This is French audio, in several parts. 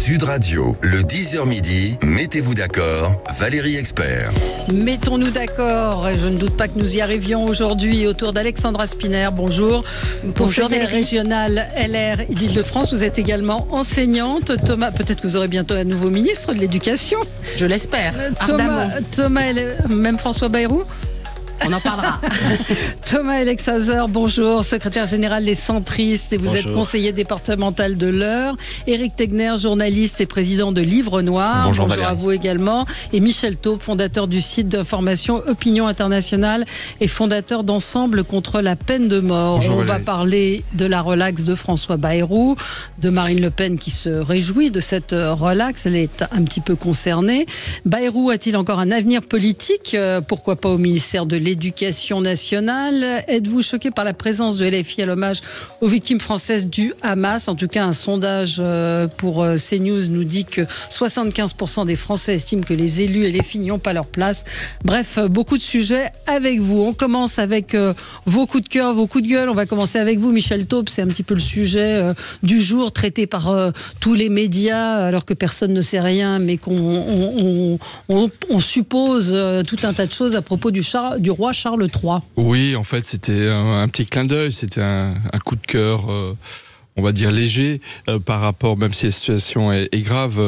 Sud Radio, le 10h midi, mettez-vous d'accord, Valérie Expert. Mettons-nous d'accord, et je ne doute pas que nous y arrivions aujourd'hui autour d'Alexandra Spinner. Bonjour. Conseillère régionale LR d'Île-de-France, vous êtes également enseignante. Thomas, peut-être que vous aurez bientôt un nouveau ministre de l'Éducation. Je l'espère. Thomas, même François Bayrou. On en parlera. Thomas Elexhauser, bonjour, secrétaire général des Centristes et vous êtes conseiller départemental de l'Eure. Éric Tegner, journaliste et président de Livre Noir. Bonjour à vous également. Et Michel Taube, fondateur du site d'information Opinion Internationale et fondateur d'Ensemble contre la peine de mort. Bonjour, on va parler de la relaxe de François Bayrou, de Marine Le Pen qui se réjouit de cette relaxe. Elle est un petit peu concernée. Bayrou a-t-il encore un avenir politique? Pourquoi pas au ministère de l'Éducation nationale? Êtes-vous choqué par la présence de LFI à l'hommage aux victimes françaises du Hamas? En tout cas, un sondage pour CNews nous dit que 75% des Français estiment que les élus LFI n'y ont pas leur place. Bref, beaucoup de sujets avec vous. On commence avec vos coups de cœur, vos coups de gueule. On va commencer avec vous, Michel Taube. C'est un petit peu le sujet du jour, traité par tous les médias, alors que personne ne sait rien, mais qu'on suppose tout un tas de choses à propos du roi Charles III. Oui, en fait, c'était un petit clin d'œil, c'était un coup de cœur, on va dire léger, par rapport, même si la situation est grave.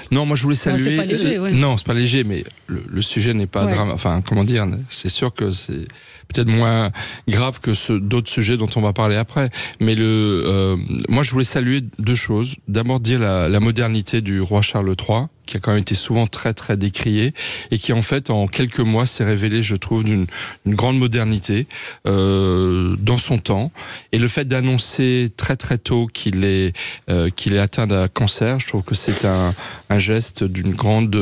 Non, moi je voulais saluer... c'est pas léger, oui. Non, c'est pas léger, mais le sujet n'est pas dramatique. Enfin, comment dire, c'est sûr que c'est peut-être moins grave que d'autres sujets dont on va parler après. Mais moi je voulais saluer deux choses. D'abord dire la modernité du roi Charles III, qui a quand même été souvent très très décrié et qui en fait en quelques mois s'est révélé, je trouve, d'une grande modernité dans son temps. Et le fait d'annoncer très très tôt qu'il est atteint d'un cancer, je trouve que c'est un geste d'une grande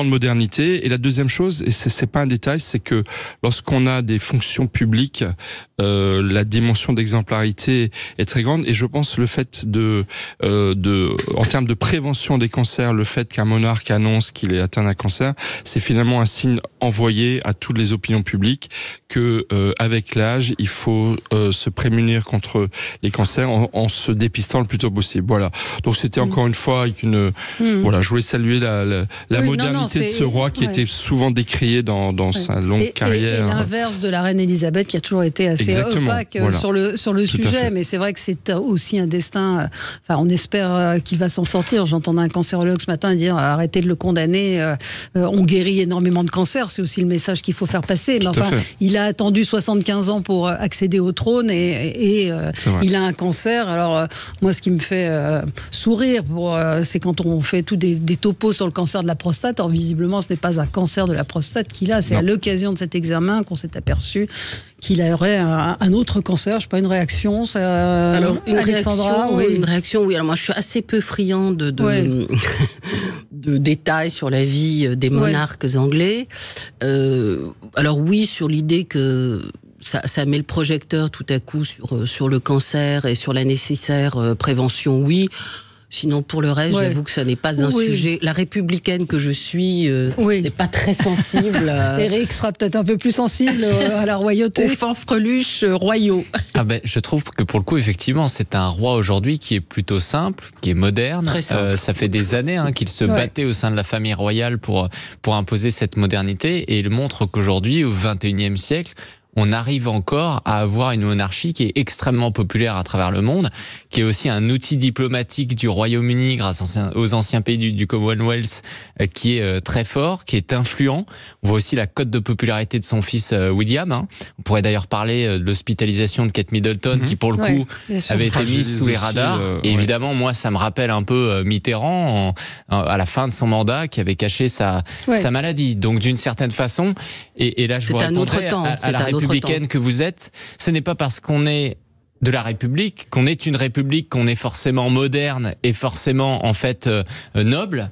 modernité. Et la deuxième chose, et c'est pas un détail, c'est que lorsqu'on a des fonctions publiques, la dimension d'exemplarité est très grande. Et je pense le fait en termes de prévention des cancers, le fait qu'un monarque annonce qu'il est atteint d'un cancer, c'est finalement un signe envoyé à toutes les opinions publiques que avec l'âge, il faut se prémunir contre les cancers en se dépistant le plus tôt possible. Voilà. Donc c'était encore une fois avec voilà, je voulais saluer la modernité de ce roi qui était souvent décrié dans sa longue carrière. Et l'inverse de la reine Elisabeth qui a toujours été assez opaque sur le sujet, mais c'est vrai que c'est aussi un destin. Enfin, on espère qu'il va s'en sortir. J'entendais un cancérologue ce matin dire arrêtez de le condamner. On guérit énormément de cancers. C'est aussi le message qu'il faut faire passer. Mais enfin, il a attendu 75 ans pour accéder au trône et il a un cancer. Alors moi, ce qui me fait sourire, c'est quand on fait tous des topos sur le cancer de la prostate. Or visiblement, ce n'est pas un cancer de la prostate qu'il a. C'est à l'occasion de cet examen qu'on s'est aperçu qu'il aurait un autre cancer. Je ne sais pas, une réaction. Alors une Alexandra, réaction, oui. Alors moi, je suis assez peu friand de détails sur la vie des monarques anglais. Alors oui, sur l'idée que ça met le projecteur tout à coup sur le cancer et sur la nécessaire prévention, oui. Sinon, pour le reste, j'avoue que ça n'est pas un sujet. La républicaine que je suis n'est pas très sensible. Éric sera peut-être un peu plus sensible à la royauté. Aux fanfreluches royaux. Je trouve que pour le coup, effectivement, c'est un roi aujourd'hui qui est plutôt simple, qui est moderne. Ça fait des années qu'il se battait au sein de la famille royale pour imposer cette modernité. Et il montre qu'aujourd'hui, au XXIe siècle, on arrive encore à avoir une monarchie qui est extrêmement populaire à travers le monde, qui est aussi un outil diplomatique du Royaume-Uni grâce aux anciens pays du Commonwealth, qui est très fort, qui est influent. On voit aussi la cote de popularité de son fils William. On pourrait d'ailleurs parler de l'hospitalisation de Kate Middleton, qui pour le coup avait été mise sous les radars. Et évidemment, moi, ça me rappelle un peu Mitterrand à la fin de son mandat, qui avait caché sa maladie. Donc d'une certaine façon, et là je vous répondrai à la républicaine que vous êtes, ce n'est pas parce qu'on est de la République qu'on est une République, qu'on est forcément moderne et forcément en fait noble.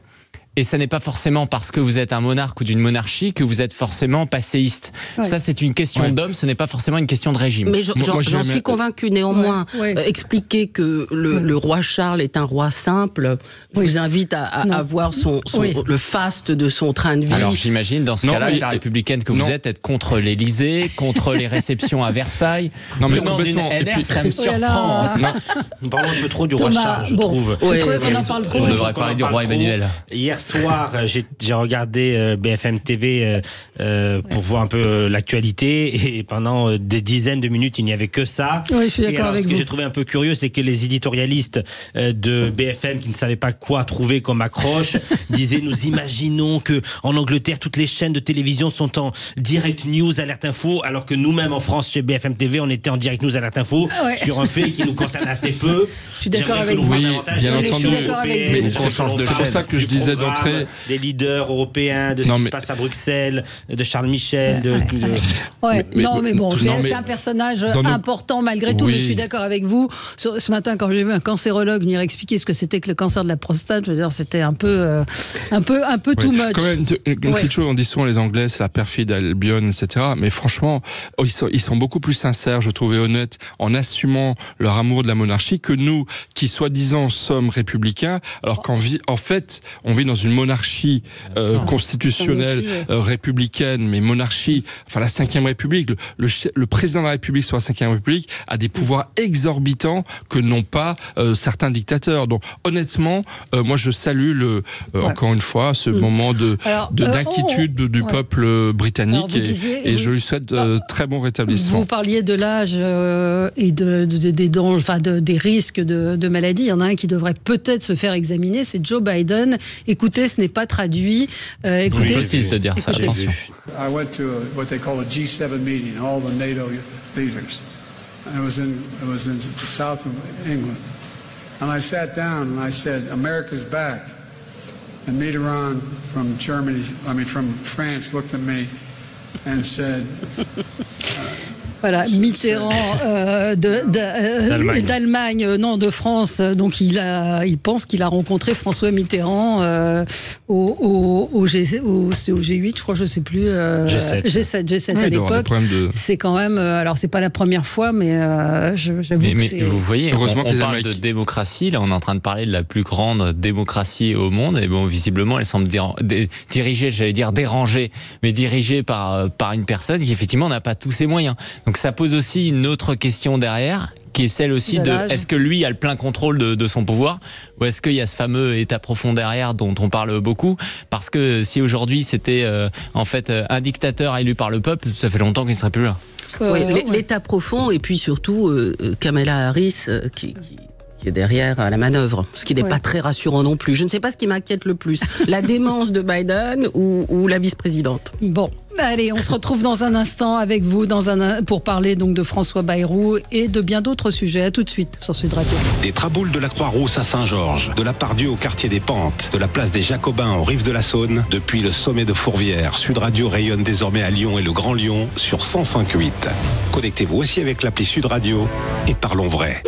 Et ça n'est pas forcément parce que vous êtes un monarque ou d'une monarchie que vous êtes forcément passéiste. Ouais. Ça, c'est une question d'homme, ce n'est pas forcément une question de régime. Mais j'en suis convaincu néanmoins. Expliquer que le roi Charles est un roi simple, je vous invite à voir le faste de son train de vie. Alors j'imagine dans ce cas-là, la républicaine que vous êtes, être contre l'Élysée, contre les réceptions à Versailles. Non mais complètement. LR, ça me surprend. Nous parlons un peu trop du roi Charles, je trouve. Je devrais parler du roi Emmanuel. Hier soir, j'ai regardé BFM TV pour voir un peu l'actualité et pendant des dizaines de minutes, il n'y avait que ça. Oui, je suis d'accord avec vous. Ce que j'ai trouvé un peu curieux, c'est que les éditorialistes de BFM qui ne savaient pas quoi trouver comme accroche disaient nous imaginons que en Angleterre toutes les chaînes de télévision sont en direct news, alerte info, alors que nous-mêmes en France chez BFM TV, on était en direct news, alerte info sur un fait qui nous concerne assez peu. Je suis d'accord avec vous. Oui, bien entendu. C'est pour ça que je disais d'entrée des leaders européens, de ce qui se passe à Bruxelles, de Charles Michel. Mais bon, c'est un personnage important malgré tout. Mais je suis d'accord avec vous. Ce matin, quand j'ai vu un cancérologue venir expliquer ce que c'était que le cancer de la prostate, je veux dire, c'était un peu too much. Quand même, une petite chose, on dit souvent les Anglais, c'est la perfide Albion, etc. Mais franchement, ils sont beaucoup plus sincères, je trouvais honnêtes, en assumant leur amour de la monarchie que nous, qui soi-disant sommes républicains, alors qu'en fait, on vit dans une monarchie constitutionnelle, républicaine, mais monarchie, enfin la 5e République, le président de la République sur la 5e République a des pouvoirs exorbitants que n'ont pas certains dictateurs. Donc honnêtement, moi je salue encore une fois ce moment d'inquiétude du peuple britannique et je lui souhaite très bon rétablissement. Vous parliez de l'âge et des dangers, enfin des risques de maladie. Il y en a un qui devrait peut-être se faire examiner, c'est Joe Biden. Écoutez, ce n'est pas traduit. Écoutez, c'est de dire ça, attention. I went to what they call a G7 meeting, all the NATO leaders. And it was in the south of England. And I sat down and I said, America's back. And Mitterrand from from France looked at me and said, Voilà, Mitterrand d'Allemagne, non, de France. Donc il pense qu'il a rencontré François Mitterrand au G8, je crois, je sais plus. G7 à l'époque. C'est quand même. Alors c'est pas la première fois, mais j'avoue que c'est. Vous voyez, on parle de démocratie. Là, on est en train de parler de la plus grande démocratie au monde. Et bon, visiblement, elle semble dirigée, j'allais dire dérangée, mais dirigée par une personne qui effectivement n'a pas tous ses moyens. Donc ça pose aussi une autre question derrière, qui est celle aussi de est-ce que lui a le plein contrôle de son pouvoir, ou est-ce qu'il y a ce fameux état profond derrière dont on parle beaucoup, parce que si aujourd'hui c'était en fait un dictateur élu par le peuple, ça fait longtemps qu'il ne serait plus là. L'état profond, et puis surtout Kamala Harris qui est derrière à la manœuvre, ce qui n'est pas très rassurant non plus. Je ne sais pas ce qui m'inquiète le plus, la démence de Biden ou la vice-présidente. Bon, allez, on se retrouve dans un instant avec vous pour parler donc de François Bayrou et de bien d'autres sujets. À tout de suite sur Sud Radio. Des traboules de la Croix-Rousse à Saint-Georges, de la Pardieu au quartier des Pentes, de la place des Jacobins aux rives de la Saône, depuis le sommet de Fourvière, Sud Radio rayonne désormais à Lyon et le Grand Lyon sur 105.8. Connectez-vous aussi avec l'appli Sud Radio et parlons vrai.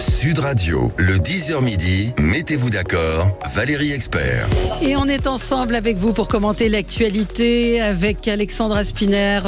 Sud Radio, le 10h midi, mettez-vous d'accord, Valérie Expert. Et on est ensemble avec vous pour commenter l'actualité avec Alexandra Spiner,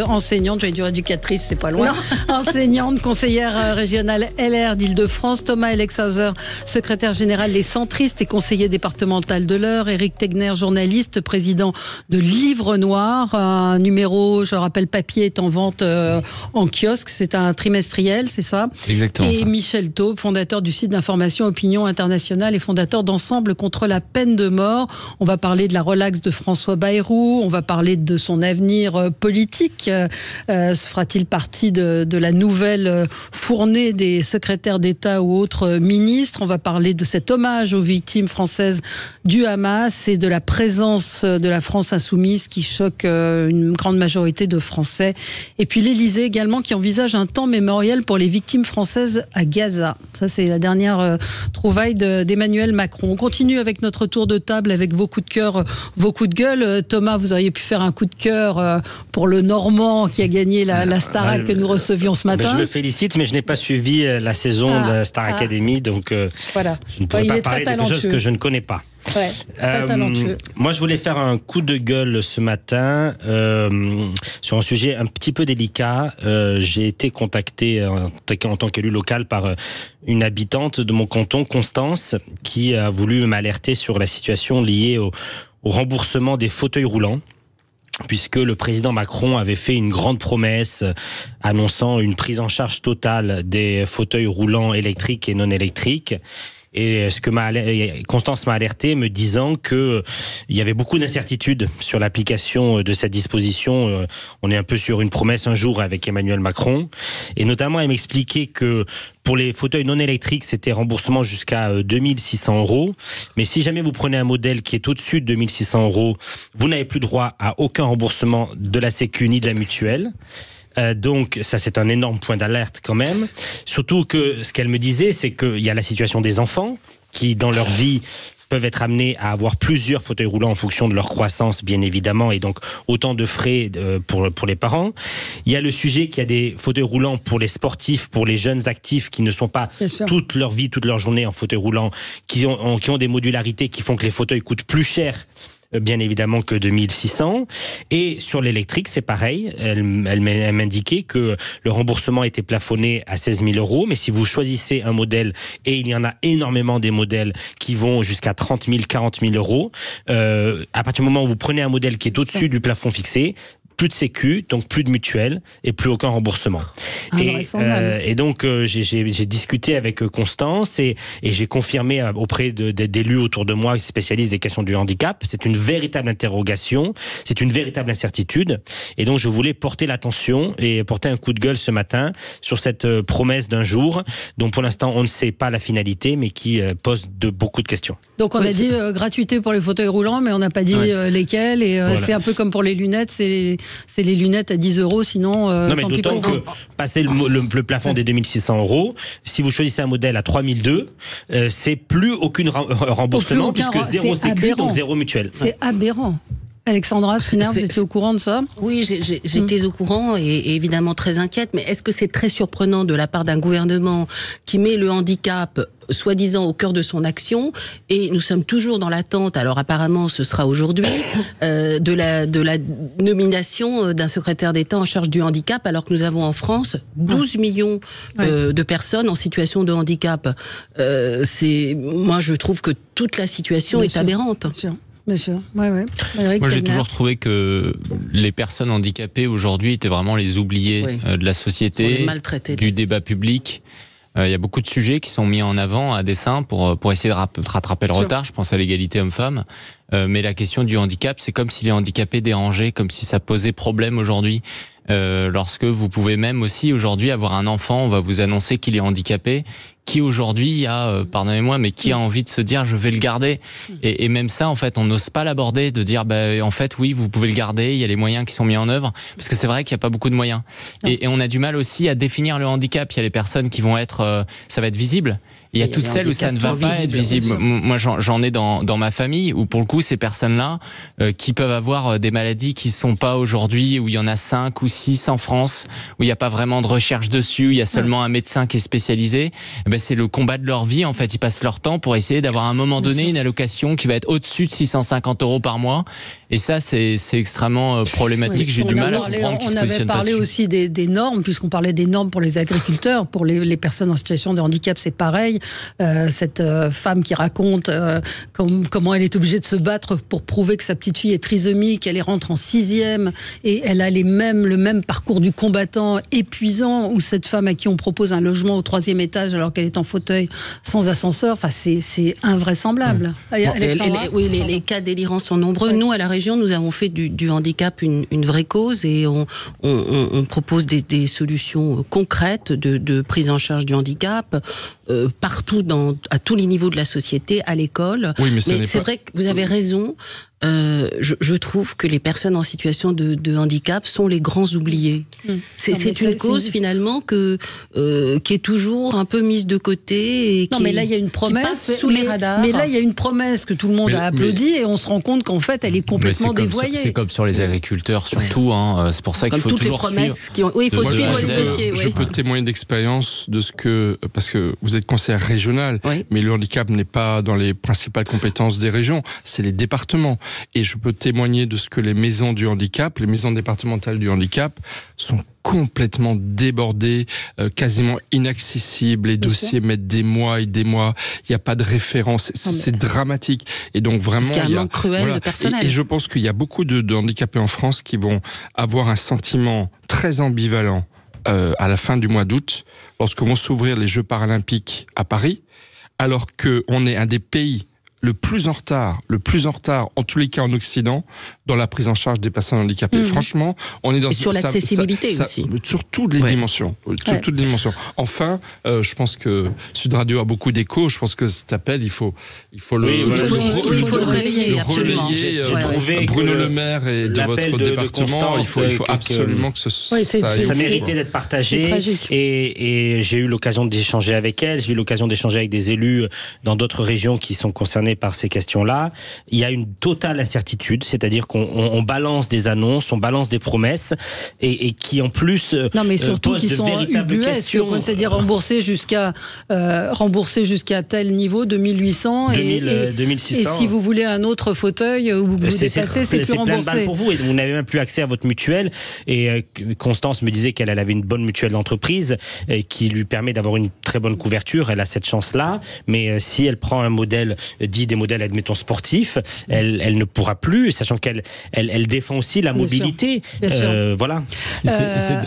enseignante, j'allais dire éducatrice, c'est pas loin, enseignante, conseillère régionale LR d'Île-de-France, Thomas Elexhauser, secrétaire général des centristes et conseiller départemental de l'Eure, Éric Tegner, journaliste, président de Livre Noir, un numéro, je rappelle, papier est en vente en kiosque, c'est un trimestriel, c'est ça? Exactement. Et Michel Taube, fondateur du site d'information Opinion Internationale et fondateur d'Ensemble contre la peine de mort. On va parler de la relaxe de François Bayrou, on va parler de son avenir politique. Fera-t-il partie de la nouvelle fournée des secrétaires d'État ou autres ministres? On va parler de cet hommage aux victimes françaises du Hamas et de la présence de la France insoumise qui choque une grande majorité de Français. Et puis l'Élysée également qui envisage un temps mémoriel pour les victimes françaises à Gaza. Ça, c'est la dernière trouvaille d'Emmanuel Macron. On continue avec notre tour de table avec vos coups de cœur, vos coups de gueule. Thomas, vous auriez pu faire un coup de cœur pour le Normand qui a gagné la Starac que nous recevions ce matin. Je me félicite, mais je n'ai pas suivi la saison de la Star Academy, donc voilà. je ne pourrais pas parler de quelque chose que je ne connais pas. Ouais, très talentueux. Moi, je voulais faire un coup de gueule ce matin sur un sujet un petit peu délicat. J'ai été contacté en tant qu'élu local par une habitante de mon canton, Constance, qui a voulu m'alerter sur la situation liée au remboursement des fauteuils roulants, puisque le président Macron avait fait une grande promesse annonçant une prise en charge totale des fauteuils roulants électriques et non électriques. Et Constance m'a alerté me disant que il y avait beaucoup d'incertitudes sur l'application de cette disposition. On est un peu sur une promesse un jour avec Emmanuel Macron. Et notamment, elle m'expliquait que pour les fauteuils non électriques, c'était remboursement jusqu'à 2600 €. Mais si jamais vous prenez un modèle qui est au-dessus de 2600 €, vous n'avez plus droit à aucun remboursement de la Sécu ni de la mutuelle. Donc ça, c'est un énorme point d'alerte quand même. Surtout que ce qu'elle me disait, c'est qu'il y a la situation des enfants qui, dans leur vie, peuvent être amenés à avoir plusieurs fauteuils roulants en fonction de leur croissance, bien évidemment, et donc autant de frais pour les parents. Il y a le sujet qu'il y a des fauteuils roulants pour les sportifs, pour les jeunes actifs qui ne sont pas toute leur vie, toute leur journée en fauteuil roulant, qui ont des modularités qui font que les fauteuils coûtent plus cher, bien évidemment, que 2600. Et sur l'électrique, c'est pareil. Elle m'indiquait que le remboursement était plafonné à 16 000 €. Mais si vous choisissez un modèle, et il y en a énormément des modèles qui vont jusqu'à 30 000, 40 000 €, à partir du moment où vous prenez un modèle qui est au-dessus du plafond fixé, plus de sécu, donc plus de mutuelle et plus aucun remboursement. Et donc j'ai discuté avec Constance et j'ai confirmé auprès d'élus autour de moi spécialistes des questions du handicap. C'est une véritable interrogation, c'est une véritable incertitude. Et donc je voulais porter l'attention et porter un coup de gueule ce matin sur cette promesse d'un jour dont pour l'instant on ne sait pas la finalité, mais qui pose beaucoup de questions. Donc on a dit gratuité pour les fauteuils roulants, mais on n'a pas dit lesquels. Et voilà. C'est un peu comme pour les lunettes, c'est les lunettes à 10 €, sinon... non, mais d'autant que passer le plafond des 2600 €, si vous choisissez un modèle à 3002, c'est plus aucun remboursement, puisque zéro sécu, donc zéro mutuelle. C'est aberrant. Alexandra Sinard, vous étiez au courant de ça? Oui, j'étais au courant et évidemment très inquiète, mais est-ce que c'est très surprenant de la part d'un gouvernement qui met le handicap soi-disant au cœur de son action, et nous sommes toujours dans l'attente, alors apparemment ce sera aujourd'hui, de la nomination d'un secrétaire d'État en charge du handicap, alors que nous avons en France 12 millions de personnes en situation de handicap. Moi je trouve que toute la situation est aberrante. Bien sûr, ouais. Moi, j'ai toujours trouvé que les personnes handicapées aujourd'hui étaient vraiment les oubliés de la société, du débat public. Il y a beaucoup de sujets qui sont mis en avant à dessein pour essayer de rattraper le retard. Je pense à l'égalité homme-femme. Mais la question du handicap, c'est comme si les handicapés dérangeaient, comme si ça posait problème aujourd'hui. Lorsque vous pouvez même aussi aujourd'hui avoir un enfant, on va vous annoncer qu'il est handicapé, qui aujourd'hui a, pardonnez-moi, mais qui a envie de se dire je vais le garder. Et même ça, en fait, on n'ose pas l'aborder, de dire en fait oui, vous pouvez le garder, il y a les moyens qui sont mis en œuvre, parce que c'est vrai qu'il n'y a pas beaucoup de moyens. Et on a du mal aussi à définir le handicap. Il y a les personnes qui vont être, ça va être visible. Il y a toutes celles où ça ne va pas être visible. Moi, j'en ai dans ma famille où, pour le coup, ces personnes-là qui peuvent avoir des maladies qui sont pas aujourd'hui, où il y en a 5 ou 6 en France, où il n'y a pas vraiment de recherche dessus, il y a seulement un médecin qui est spécialisé. C'est le combat de leur vie. En fait, ils passent leur temps pour essayer d'avoir à un moment donné une allocation qui va être au-dessus de 650 € par mois. Et ça, c'est extrêmement problématique. J'ai du mal à comprendre qu'ils se positionnent pas dessus. On avait parlé aussi des normes, puisqu'on parlait des normes pour les agriculteurs, pour les personnes en situation de handicap, c'est pareil. Cette femme qui raconte comment elle est obligée de se battre pour prouver que sa petite fille est trisomique, elle rentre en 6e et elle a le même parcours du combattant épuisant, ou cette femme à qui on propose un logement au 3e étage alors qu'elle est en fauteuil sans ascenseur. Enfin, c'est invraisemblable. Les cas délirants sont nombreux. Nous, à la région, nous avons fait du handicap une vraie cause, et on propose des solutions concrètes de prise en charge du handicap partout, à tous les niveaux de la société, à l'école. Oui, mais c'est vrai que vous avez raison. je trouve que les personnes en situation de handicap sont les grands oubliés. C'est une cause finalement qui est toujours un peu mise de côté et mais là il y a une promesse sous les radars. Mais là il y a une promesse que tout le monde a applaudi et on se rend compte qu'en fait elle est complètement dévoyée. C'est comme sur les agriculteurs surtout. C'est pour ça qu'il faut toujours suivre. Oui, il faut suivre les dossiers. Je peux témoigner d'expérience de ce que, parce que vous êtes conseillère régionale, mais le handicap n'est pas dans les principales compétences des régions, c'est les départements. Et je peux témoigner de ce que les maisons du handicap, les maisons départementales du handicap, sont complètement débordées, quasiment inaccessibles. Les dossiers mettent des mois et des mois. Il n'y a pas de référence. C'est dramatique. Et donc vraiment, il y a un manque cruel de personnel. Et je pense qu'il y a beaucoup de handicapés en France qui vont avoir un sentiment très ambivalent à la fin du mois d'août, lorsque vont s'ouvrir les Jeux paralympiques à Paris, alors qu'on est un des pays le plus en retard, en tous les cas en Occident, dans la prise en charge des personnes handicapées. Franchement, on est dans... Et sur l'accessibilité aussi. Sur toutes les dimensions. Toutes les dimensions. Enfin, je pense que Sud Radio a beaucoup d'écho. Je pense que cet appel, il faut le relayer. Bruno Le Maire et de votre département, il faut absolument que ça méritait d'être partagé. Et j'ai eu l'occasion d'échanger avec elle. J'ai eu l'occasion d'échanger avec des élus dans d'autres régions qui sont concernés par ces questions-là. Il y a une totale incertitude, c'est-à-dire qu'on balance des annonces, on balance des promesses et qui en plus surtout posent qui de sont véritables questions. C'est-à-dire rembourser jusqu'à tel niveau, 2800 2600. Et si vous voulez un autre fauteuil où vous dépassez, c'est plus remboursé. C'est plein de balles pour vous et vous n'avez même plus accès à votre mutuelle. Et Constance me disait qu'elle avait une bonne mutuelle d'entreprise qui lui permet d'avoir une très bonne couverture. Elle a cette chance-là. Mais si elle prend un modèle des modèles, admettons, sportifs, elle ne pourra plus, sachant qu'elle défend aussi la mobilité. Bien sûr. Voilà.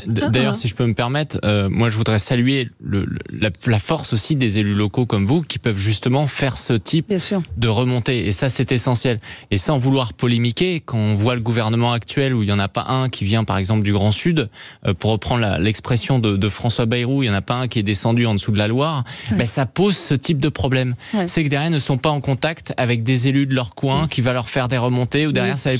D'ailleurs, si je peux me permettre, moi je voudrais saluer la force aussi des élus locaux comme vous, qui peuvent justement faire ce type de remontée. Et ça, c'est essentiel. Et sans vouloir polémiquer, quand on voit le gouvernement actuel où il n'y en a pas un qui vient par exemple du Grand Sud, pour reprendre l'expression de François Bayrou, il n'y en a pas un qui est descendu en dessous de la Loire, ça pose ce type de problème. C'est que derrière, ils ne sont pas en contact avec des élus de leur coin qui va leur faire des remontées ou derrière ça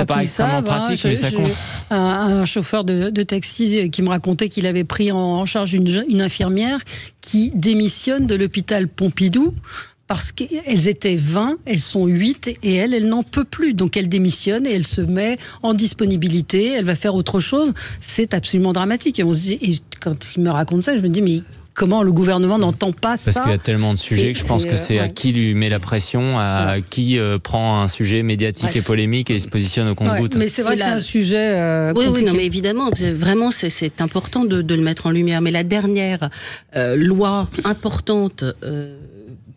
paraît extrêmement pratique, mais ça compte. Un chauffeur de taxi qui me racontait qu'il avait pris en charge une infirmière qui démissionne de l'hôpital Pompidou parce qu'elles étaient 20, elles sont 8 et elle n'en peut plus. Donc elle démissionne et elle se met en disponibilité, elle va faire autre chose. C'est absolument dramatique. Et on se dit, et quand il me raconte ça, je me dis mais comment le gouvernement n'entend pas ça? Parce qu'il y a tellement de sujets que je pense que c'est à qui lui met la pression, à qui prend un sujet médiatique et polémique et il se positionne au compte-gouttes. Mais c'est vrai que c'est un sujet oui, non, mais évidemment, vraiment, c'est important de le mettre en lumière. Mais la dernière loi importante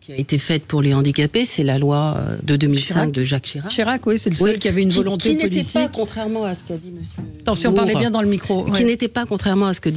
qui a été faite pour les handicapés, c'est la loi de 2005 de Jacques Chirac. Chirac, oui, c'est le seul qui avait une volonté politique. Qui n'était pas, contrairement à ce qu'a dit monsieur Attention, Zemmour, parlez bien dans le micro. Qui n'était pas, contrairement à ce qu'a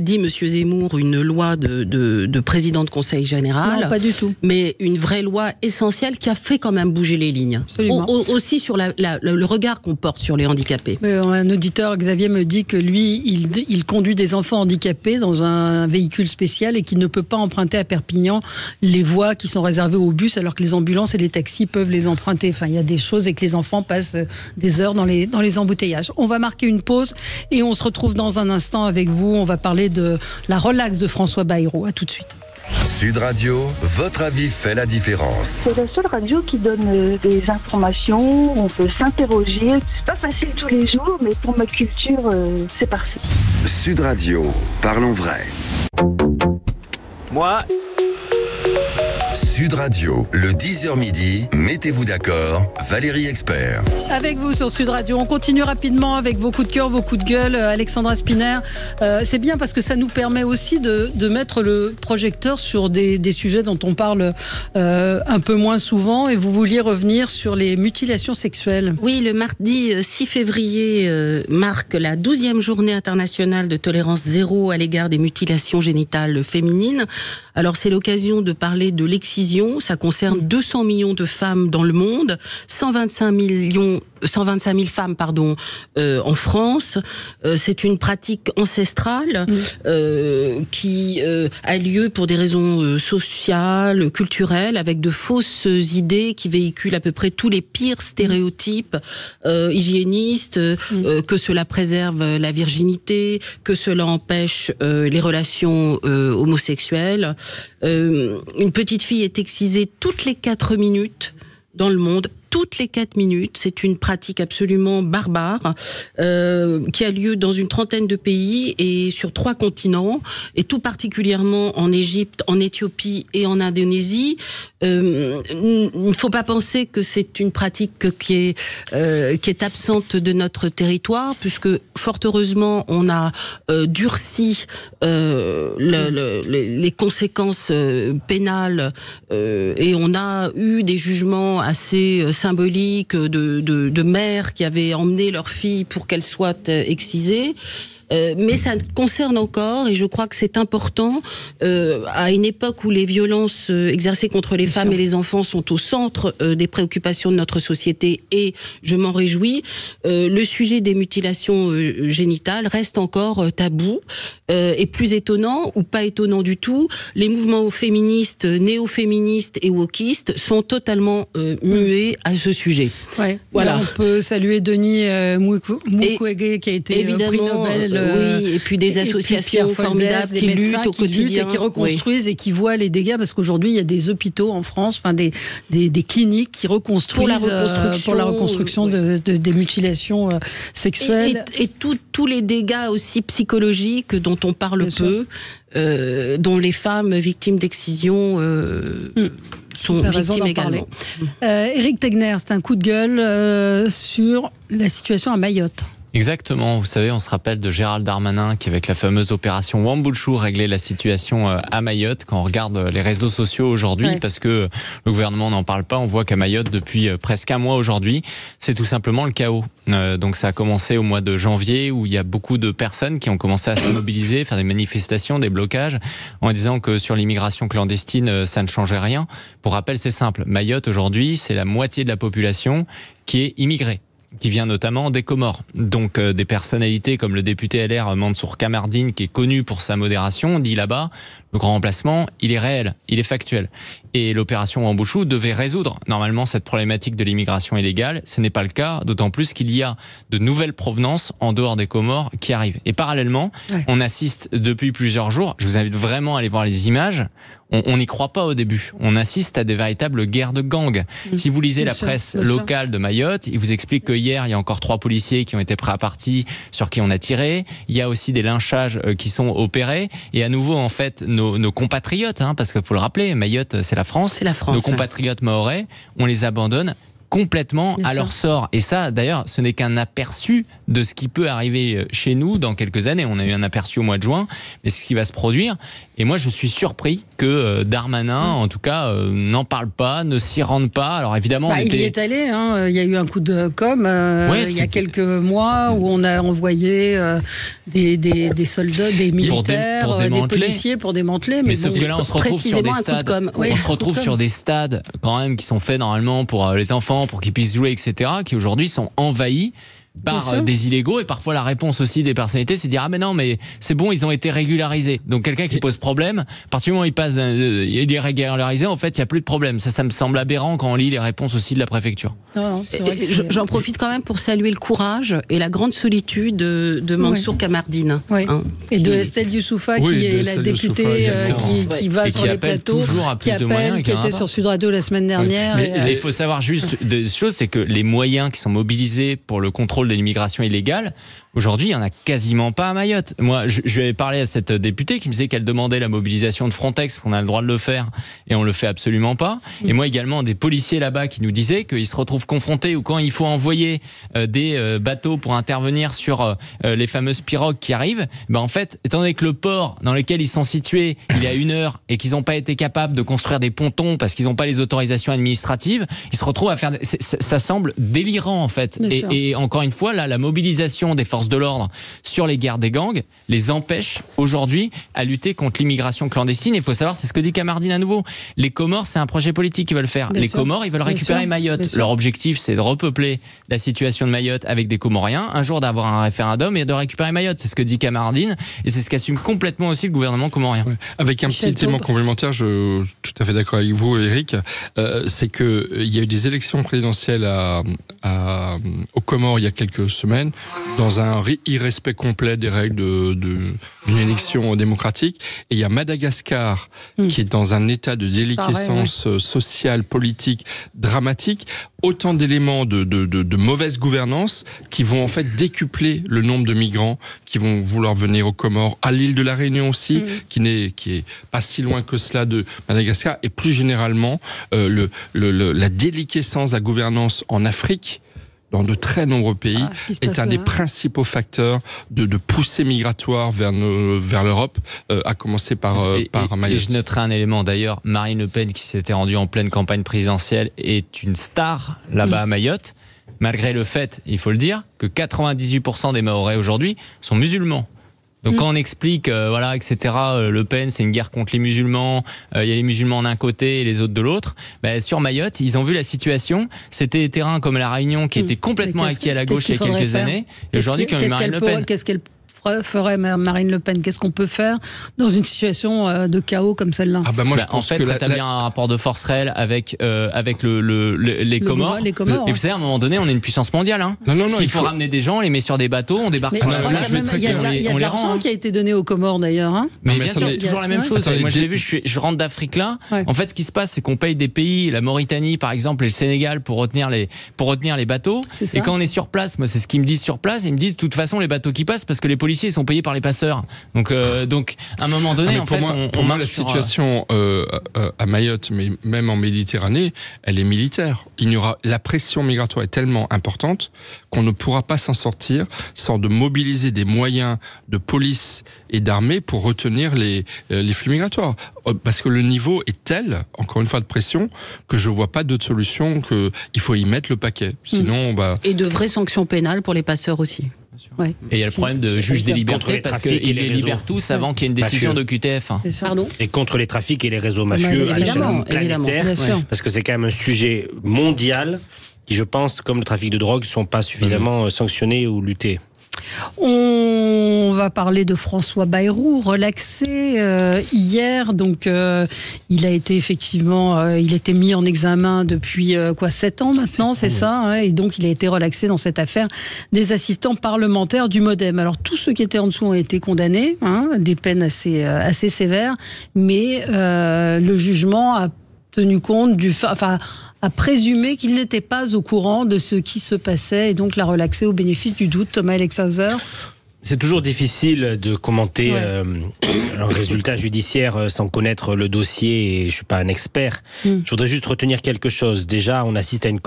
dit monsieur Zemmour, une loi de président de conseil général. Non, pas du tout. Mais une vraie loi essentielle qui a fait quand même bouger les lignes. Absolument. Aussi sur le regard qu'on porte sur les handicapés. Un auditeur, Xavier, me dit que lui, il conduit des enfants handicapés dans un véhicule spécial et qu'il ne peut pas emprunter à Perpignan les voies qui sont réservées aux bus alors que les ambulances et les taxis peuvent les emprunter. Enfin, il y a des choses et que les enfants passent des heures dans les embouteillages. On va marquer une pause et on se retrouve dans un instant avec vous. On va parler de la relaxe de François Bayrou. À tout de suite. Sud Radio, votre avis fait la différence. C'est la seule radio qui donne des informations, on peut s'interroger. C'est pas facile tous les jours, mais pour ma culture, c'est parfait. Sud Radio, parlons vrai. Moi. Sud Radio, le 10h midi, mettez-vous d'accord, Valérie Expert. Avec vous sur Sud Radio, on continue rapidement avec vos coups de cœur, vos coups de gueule. Alexandra Spinner, c'est bien parce que ça nous permet aussi de mettre le projecteur sur des sujets dont on parle un peu moins souvent. Et vous vouliez revenir sur les mutilations sexuelles. Oui, le mardi 6 février marque la 12e journée internationale de tolérance zéro à l'égard des mutilations génitales féminines. Alors c'est l'occasion de parler de l'excision. Ça concerne 200 millions de femmes dans le monde, 125 millions 125 000 femmes, en France. C'est une pratique ancestrale qui a lieu pour des raisons sociales, culturelles, avec de fausses idées qui véhiculent à peu près tous les pires stéréotypes hygiénistes, que cela préserve la virginité, que cela empêche les relations homosexuelles. Une petite fille est excisée toutes les 4 minutes dans le monde. Toutes les 4 minutes, c'est une pratique absolument barbare qui a lieu dans une trentaine de pays et sur 3 continents, et tout particulièrement en Égypte, en Éthiopie et en Indonésie. Il ne faut pas penser que c'est une pratique qui est absente de notre territoire, puisque fort heureusement on a durci les conséquences pénales et on a eu des jugements assez symboliques de mères qui avaient emmené leur fille pour qu'elle soit excisée. Mais ça concerne encore, et je crois que c'est important, à une époque où les violences exercées contre les femmes et les enfants sont au centre des préoccupations de notre société, et je m'en réjouis, le sujet des mutilations génitales reste encore tabou, et plus étonnant, ou pas étonnant du tout, les mouvements féministes, néo-féministes et wokistes sont totalement muets à ce sujet. Ouais. Voilà. Là, on peut saluer Denis Mukwege qui a été prix Nobel. Oui, et puis des associations formidables qui luttent au quotidien, et qui reconstruisent et qui voient les dégâts, parce qu'aujourd'hui il y a des hôpitaux en France, des cliniques qui reconstruisent pour la reconstruction des mutilations sexuelles et tous les dégâts aussi psychologiques dont on parle peu, dont les femmes victimes d'excision sont victimes également. Éric Tegner, c'est un coup de gueule sur la situation à Mayotte. Exactement, vous savez, on se rappelle de Gérald Darmanin qui, avec la fameuse opération Wambouchou, réglait la situation à Mayotte. Quand on regarde les réseaux sociaux aujourd'hui, parce que le gouvernement n'en parle pas, on voit qu'à Mayotte, depuis presque un mois aujourd'hui, c'est tout simplement le chaos. Donc ça a commencé au mois de janvier, où il y a beaucoup de personnes qui ont commencé à se mobiliser, faire des manifestations, des blocages, en disant que sur l'immigration clandestine, ça ne changeait rien. Pour rappel, c'est simple, Mayotte aujourd'hui, c'est la moitié de la population qui est immigrée, qui vient notamment des Comores. Donc des personnalités comme le député LR Mansour Kamardine, qui est connu pour sa modération, dit là-bas, le grand remplacement, il est réel, il est factuel. Et l'opération Wambouchou devait résoudre normalement cette problématique de l'immigration illégale. Ce n'est pas le cas, d'autant plus qu'il y a de nouvelles provenances en dehors des Comores qui arrivent. Et parallèlement, on assiste depuis plusieurs jours, je vous invite vraiment à aller voir les images, on n'y croit pas au début. On assiste à des véritables guerres de gangs. Si vous lisez la presse locale de Mayotte, il vous explique que hier, il y a encore 3 policiers qui ont été pris à partie, sur qui on a tiré. Il y a aussi des lynchages qui sont opérés. Et à nouveau, en fait, nos compatriotes, parce qu'il faut le rappeler, Mayotte, c'est la France. C'est la France. Nos compatriotes mahorais, on les abandonne complètement à leur sort. Et ça, d'ailleurs, ce n'est qu'un aperçu de ce qui peut arriver chez nous dans quelques années. On a eu un aperçu au mois de juin, mais c'est ce qui va se produire. Et moi, je suis surpris que Darmanin, en tout cas, n'en parle pas, ne s'y rende pas. Alors évidemment, il y est allé. Il y a eu un coup de com' il y a quelques mois où on a envoyé des soldats, des militaires, des policiers pour démanteler. Mais sauf que là, on se retrouve sur des stades. On se retrouve sur des stades quand même qui sont faits normalement pour les enfants, pour qu'ils puissent jouer, etc., qui aujourd'hui sont envahis par des illégaux. Et parfois la réponse aussi des personnalités, c'est de dire ah mais non, mais c'est bon, ils ont été régularisés. Donc quelqu'un qui pose problème, à partir du moment où il est régularisé, en fait il n'y a plus de problème. Ça me semble aberrant quand on lit les réponses aussi de la préfecture. J'en profite quand même pour saluer le courage et la grande solitude de Mansour Kamardine. Et de Estelle Youssoufa, qui est la députée qui va sur les plateaux, qui appelle, qui était sur Sud Radio la semaine dernière. Mais il faut savoir juste des choses, c'est que les moyens qui sont mobilisés pour le contrôle de l'immigration illégale, aujourd'hui, il n'y en a quasiment pas à Mayotte. Moi, je lui avais parlé à cette députée qui me disait qu'elle demandait la mobilisation de Frontex, qu'on a le droit de le faire, et on le fait absolument pas. Et moi également, des policiers là-bas qui nous disaient qu'ils se retrouvent confrontés, ou quand il faut envoyer des bateaux pour intervenir sur les fameuses pirogues qui arrivent, en fait, étant donné que le port dans lequel ils sont situés, il est à 1 heure, et qu'ils n'ont pas été capables de construire des pontons parce qu'ils n'ont pas les autorisations administratives, ils se retrouvent à faire... Ça semble délirant, en fait. Et encore une une fois, là, la mobilisation des forces de l'ordre sur les guerres des gangs les empêche aujourd'hui à lutter contre l'immigration clandestine. Il faut savoir, c'est ce que dit Kamardine à nouveau. Les Comores, c'est un projet politique qu'ils veulent faire. Les Comores, ils veulent récupérer Mayotte. Leur objectif, c'est de repeupler la situation de Mayotte avec des Comoriens, un jour d'avoir un référendum et de récupérer Mayotte. C'est ce que dit Kamardine et c'est ce qu'assume complètement aussi le gouvernement comorien. Ouais. Avec un petit élément complémentaire, je suis tout à fait d'accord avec vous, Eric, c'est qu'il y a eu des élections présidentielles aux Comores il y a quelques semaines, dans un irrespect complet des règles d'une élection démocratique. Et il y a Madagascar qui est dans un état de déliquescence sociale, politique, dramatique. Autant d'éléments de mauvaise gouvernance qui vont en fait décupler le nombre de migrants qui vont vouloir venir aux Comores, à l'île de la Réunion aussi, qui est pas si loin que cela de Madagascar, et plus généralement la déliquescence de la gouvernance en Afrique, dans de très nombreux pays, est un des principaux facteurs de poussée migratoire vers l'Europe, à commencer par Mayotte. Et je noterai un élément d'ailleurs, Marine Le Pen qui s'était rendue en pleine campagne présidentielle est une star là-bas à Mayotte, malgré le fait, il faut le dire, que 98% des Mahorais aujourd'hui sont musulmans. Donc quand on explique, etc., Le Pen, c'est une guerre contre les musulmans, il y a les musulmans d'un côté et les autres de l'autre, sur Mayotte, ils ont vu la situation, c'était des terrains comme la Réunion qui étaient complètement acquis à la gauche il y a quelques années, et aujourd'hui qui ont eu Marine Le Pen. Qu'est-ce qu'elle ferait Marine Le Pen? Qu'est-ce qu'on peut faire dans une situation de chaos comme celle-là? En fait, rétablir un rapport de force réel avec les Comores. Et vous savez, à un moment donné, on est une puissance mondiale. S'il faut ramener des gens, on les met sur des bateaux, on débarque sur la plage. Il y a de l'argent qui a été donné aux Comores d'ailleurs. Mais bien sûr, c'est toujours la même chose. Moi, je l'ai vu, je rentre d'Afrique là. En fait, ce qui se passe, c'est qu'on paye des pays, la Mauritanie par exemple, et le Sénégal, pour retenir les bateaux. Et quand on est sur place, moi, c'est ce qu'ils me disent sur place, ils me disent de toute façon, les bateaux qui passent, parce que les policiers sont payés par les passeurs. Donc à un moment donné, pour moi, la situation à Mayotte, mais même en Méditerranée, elle est militaire. La pression migratoire est tellement importante qu'on ne pourra pas s'en sortir sans de mobiliser des moyens de police et d'armée pour retenir les flux migratoires. Parce que le niveau est tel, encore une fois, de pression, que je vois pas d'autre solution qu'il faut y mettre le paquet. Sinon, Et de vraies sanctions pénales pour les passeurs aussi. Ouais. Et il y a le problème de juge des libertés parce qu'ils les libèrent tous avant qu'il y ait une décision de QTF. Et contre les trafics et les réseaux mafieux à l'échelle planétaire, parce que c'est quand même un sujet mondial qui, je pense, comme le trafic de drogue, ne sont pas suffisamment sanctionnés ou luttés. On va parler de François Bayrou, relaxé hier. Donc, il a été effectivement, il était mis en examen depuis 7 ans maintenant, c'est ça. Et donc, il a été relaxé dans cette affaire des assistants parlementaires du MoDem. Alors, tous ceux qui étaient en dessous ont été condamnés, des peines assez sévères, mais le jugement a tenu compte a présumé qu'il n'était pas au courant de ce qui se passait et donc l'a relaxé au bénéfice du doute. Thomas Alexhauser. C'est toujours difficile de commenter un résultat judiciaire sans connaître le dossier, et je ne suis pas un expert. Je voudrais juste retenir quelque chose. Déjà, on assiste à une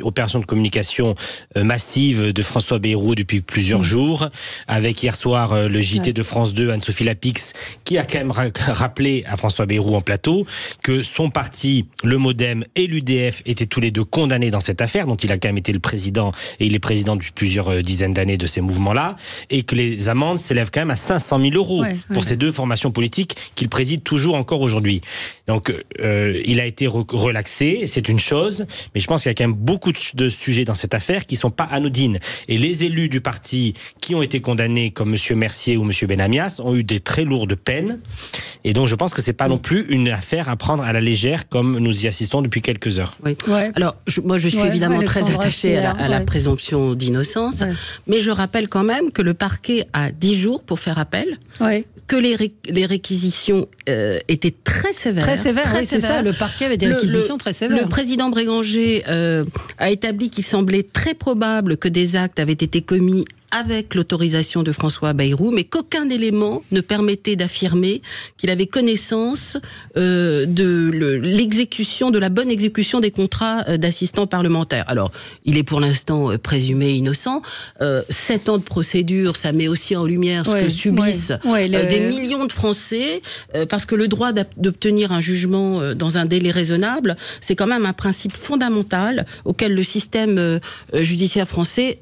opération de communication massive de François Bayrou depuis plusieurs jours, avec hier soir le JT de France 2, Anne-Sophie Lapix, qui a quand même rappelé à François Bayrou en plateau que son parti, le MoDem et l'UDF, étaient tous les deux condamnés dans cette affaire, dont il a quand même été le président, et il est président depuis plusieurs dizaines d'années de ces mouvements-là, et que les amendes s'élèvent quand même à 500 000 € pour ces deux formations politiques qu'il préside toujours encore aujourd'hui. Donc, il a été relaxé, c'est une chose, mais je pense qu'il y a quand même beaucoup de sujets dans cette affaire qui ne sont pas anodines. Et les élus du parti qui ont été condamnés, comme M. Mercier ou M. Benamias, ont eu des très lourdes peines. Et donc, je pense que ce n'est pas non plus une affaire à prendre à la légère, comme nous y assistons depuis quelques heures. Oui. Alors, moi, je suis évidemment très attachée à la présomption d'innocence, mais je rappelle quand même que le parquet a 10 jours pour faire appel, que les réquisitions étaient très sévères. Très sévères, c'est ça, le parquet avait des réquisitions très sévères. Le président Bréganger a établi qu'il semblait très probable que des actes avaient été commis avec l'autorisation de François Bayrou, mais qu'aucun élément ne permettait d'affirmer qu'il avait connaissance de l'exécution, de la bonne exécution des contrats d'assistants parlementaires. Alors, il est pour l'instant présumé innocent. 7 ans de procédure, ça met aussi en lumière ce que subissent des millions de Français, parce que le droit d'obtenir un jugement dans un délai raisonnable, c'est quand même un principe fondamental auquel le système judiciaire français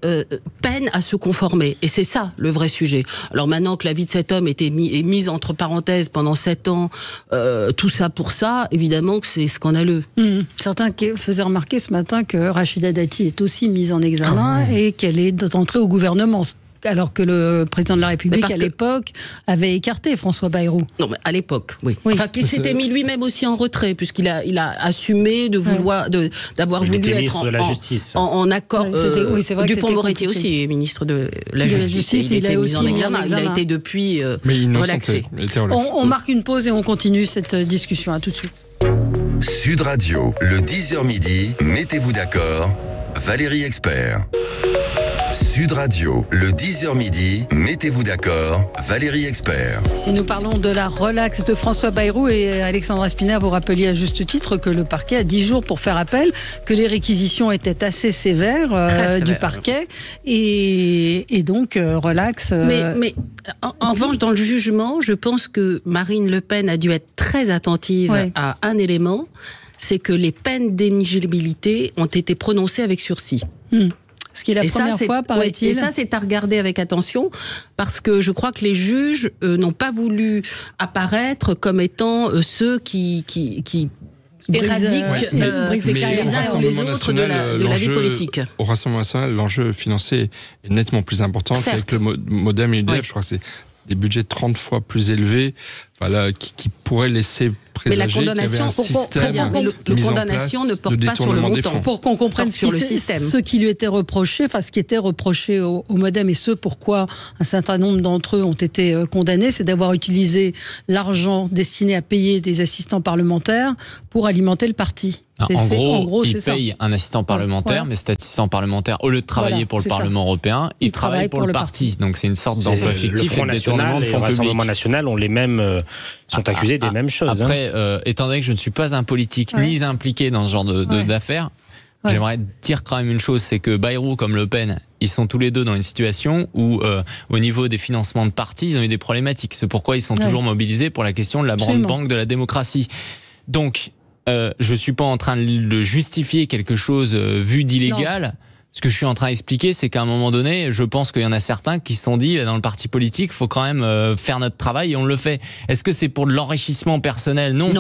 peine à se conformer. Et c'est ça le vrai sujet. Alors maintenant que la vie de cet homme est mise entre parenthèses pendant 7 ans, tout ça pour ça, évidemment que c'est scandaleux. Certains faisaient remarquer ce matin que Rachida Dati est aussi mise en examen et qu'elle est entrée au gouvernement. Alors que le président de la République, à l'époque, avait écarté François Bayrou. Non, mais à l'époque, oui. Enfin, qu'il s'était mis lui-même aussi en retrait, puisqu'il a assumé d'avoir voulu être de la Justice. En accord. Dupond-Moretti aussi est ministre de la Justice. Il était mis en examen. Il a été depuis relaxé. On marque une pause et on continue cette discussion. À tout de suite. Sud Radio, le 10h midi, mettez-vous d'accord, Valérie Expert. Sud Radio, le 10h midi, mettez-vous d'accord, Valérie Expert. Et nous parlons de la relaxe de François Bayrou et Alexandra Spinner, vous rappeliez à juste titre que le parquet a 10 jours pour faire appel, que les réquisitions étaient assez sévères du parquet et donc relax. Mais en revanche, dans le jugement, je pense que Marine Le Pen a dû être très attentive à un élément, c'est que les peines d'inéligibilité ont été prononcées avec sursis. Ce qui est la première fois, paraît-il. Et ça, c'est à regarder avec attention, parce que je crois que les juges n'ont pas voulu apparaître comme étant ceux qui éradiquent les uns sur les autres de la vie politique. Au Rassemblement national, l'enjeu financier est nettement plus important qu'avec le MoDem et l'UDF. Je crois que c'est des budgets 30 fois plus élevés, qui pourraient laisser présager qu'il y avait un système le condamnation ne porte pas sur le montant. Pour qu'on comprenne ce qui lui était reproché, ce qui était reproché au MoDem et pourquoi un certain nombre d'entre eux ont été condamnés, c'est d'avoir utilisé l'argent destiné à payer des assistants parlementaires pour alimenter le parti. En gros, il paye un assistant parlementaire, mais cet assistant parlementaire, au lieu de travailler pour le Parlement européen, il travaille pour le parti. Donc c'est une sorte d'emploi fictif. Le Front National et le Rassemblement National ont les mêmes, sont accusés des mêmes choses. Après, étant donné que je ne suis pas un politique ni impliqué dans ce genre d'affaires, j'aimerais dire quand même une chose, c'est que Bayrou comme Le Pen, ils sont tous les deux dans une situation où, au niveau des financements de partis, ils ont eu des problématiques. C'est pourquoi ils sont toujours mobilisés pour la question de la grande banque de la démocratie. Donc, je suis pas en train de justifier quelque chose vu d'illégal. Ce que je suis en train d'expliquer, c'est qu'à un moment donné, je pense qu'il y en a certains qui se sont dit, dans le parti politique, faut quand même faire notre travail et on le fait. Est-ce que c'est pour de l'enrichissement personnel ? Non.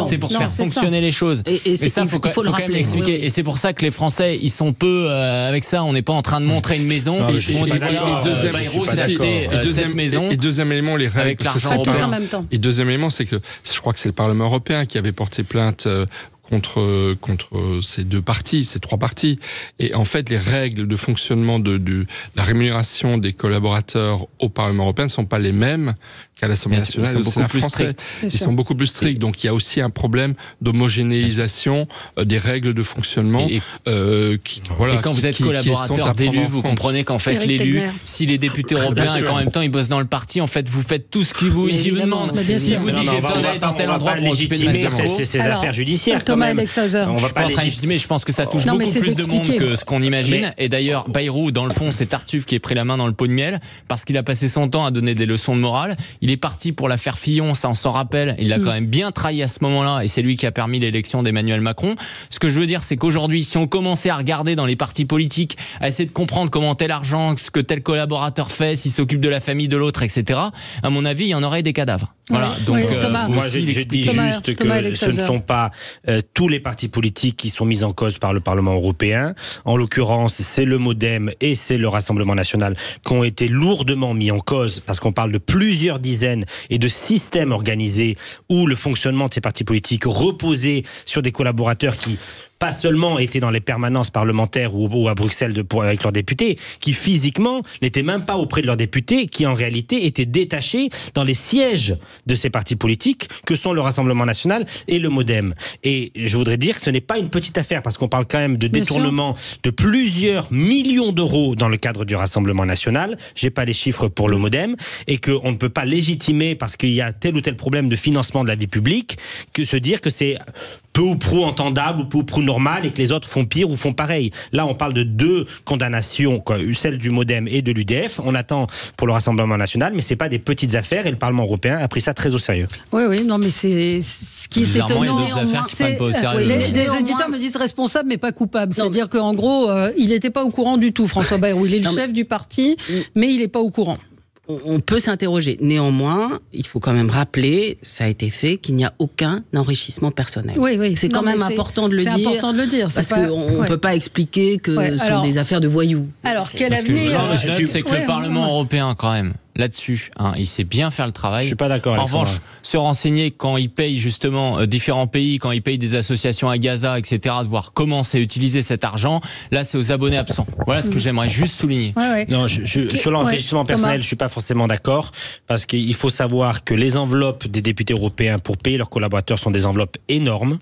C'est pour faire fonctionner les choses. Et ça, il faut quand même l'expliquer. Et c'est pour ça que les Français, ils sont peu avec ça. On n'est pas en train de montrer une maison. On dit voilà, Bayrou s'est acheté cette maison. Et deuxième élément, les règles. Avec l'argent européen. Et deuxième élément, c'est que je crois que c'est le Parlement européen qui avait porté plainte contre ces trois partis. Et en fait, les règles de fonctionnement de la rémunération des collaborateurs au Parlement européen ne sont pas les mêmes qu'à l'Assemblée nationale. Ils sont beaucoup plus stricts. Ils sont beaucoup plus stricts. Donc il y a aussi un problème d'homogénéisation des règles de fonctionnement. Et quand vous êtes collaborateur d'élu, vous comprenez qu'en fait l'élu, si les députés européens et qu'en même temps ils bossent dans le parti, en fait vous faites tout ce qu'il vous demande. Si vous dites j'ai besoin d'aller dans tel endroit pour occuper de ces affaires judiciaires. On va pas légitimer. Je pense que ça touche beaucoup plus de monde que ce qu'on imagine. Et d'ailleurs, Bayrou, dans le fond, c'est Tartuffe qui est pris la main dans le pot de miel parce qu'il a passé son temps à donner des leçons de morale. Il est parti pour l'affaire Fillon, ça on s'en rappelle. Il l'a quand même bien trahi à ce moment-là et c'est lui qui a permis l'élection d'Emmanuel Macron. Ce que je veux dire, c'est qu'aujourd'hui, si on commençait à regarder dans les partis politiques, à essayer de comprendre comment tel argent, ce que tel collaborateur fait, s'il s'occupe de la famille de l'autre, etc., à mon avis, il y en aurait des cadavres. Voilà. Donc, moi, je dis juste que ce ne sont pas tous les partis politiques qui sont mis en cause par le Parlement européen. En l'occurrence, c'est le MoDem et c'est le Rassemblement national qui ont été lourdement mis en cause parce qu'on parle de plusieurs dizaines et de systèmes organisés où le fonctionnement de ces partis politiques reposait sur des collaborateurs qui pas seulement étaient dans les permanences parlementaires ou à Bruxelles avec leurs députés, qui physiquement n'étaient même pas auprès de leurs députés, qui en réalité étaient détachés dans les sièges de ces partis politiques que sont le Rassemblement national et le MoDem. Et je voudrais dire que ce n'est pas une petite affaire, parce qu'on parle quand même de détournement de plusieurs millions d'euros dans le cadre du Rassemblement national. J'ai pas les chiffres pour le MoDem, et qu'on ne peut pas légitimer parce qu'il y a tel ou tel problème de financement de la vie publique, que se dire que c'est peu ou prou entendable ou peu ou prou normal et que les autres font pire ou font pareil. Là, on parle de 2 condamnations, celle du MoDem et de l'UDF. On attend pour le Rassemblement national, mais c'est pas des petites affaires, et le Parlement européen a pris ça très au sérieux. Oui, non, mais c'est ce qui est étonnant. Il y a d'autres affaires qui prennent pas au sérieux. Les auditeurs me disent responsable, mais pas coupable. C'est-à-dire qu'en gros, il n'était pas au courant du tout, François Bayrou. Il est le chef du parti, mais il n'est pas au courant. On peut s'interroger. Néanmoins, il faut quand même rappeler, ça a été fait, qu'il n'y a aucun enrichissement personnel. Oui. C'est quand même important de le dire. C'est important de le dire. Parce qu'on ne peut pas expliquer que ce sont des affaires de voyous. Alors, quel avenir c'est que le Parlement européen, quand même, là-dessus, il sait bien faire le travail. Je suis pas d'accord. En revanche, se renseigner quand il paye justement différents pays, quand il paye des associations à Gaza, etc., de voir comment c'est utilisé cet argent, là c'est aux abonnés absents. Voilà ce que j'aimerais juste souligner. Non, sur l'enrichissement personnel, je suis pas forcément d'accord, parce qu'il faut savoir que les enveloppes des députés européens pour payer leurs collaborateurs sont des enveloppes énormes,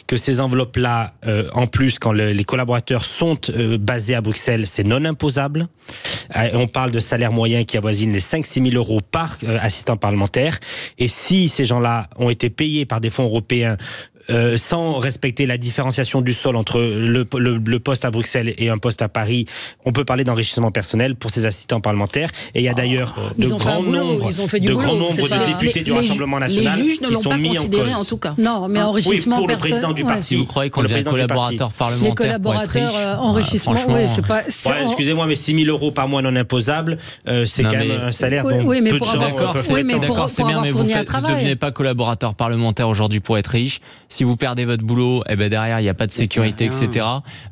que ces enveloppes-là, en plus, quand les collaborateurs sont basés à Bruxelles, c'est non imposable. On parle de salaire moyen qui avoisine les 5-6 000 euros par assistant parlementaire. Et si ces gens-là ont été payés par des fonds européens sans respecter la différenciation du sol entre le poste à Bruxelles et un poste à Paris, on peut parler d'enrichissement personnel pour ces assistants parlementaires. Et il y a d'ailleurs de grands nombres de députés du Rassemblement national qui sont mis en cause. En tout cas. Non, mais enrichissement pour le président du parti. Si vous croyez qu'on devient collaborateur parlementaire, les collaborateurs enrichissement, c'est pas. Excusez-moi, mais 6 000 euros par mois non imposables, c'est quand même un salaire dont peu de gens peuvent être. D'accord, c'est bien, mais vous ne devenez pas collaborateur parlementaire aujourd'hui pour être riche. Si vous perdez votre boulot, derrière, il n'y a pas de sécurité, etc.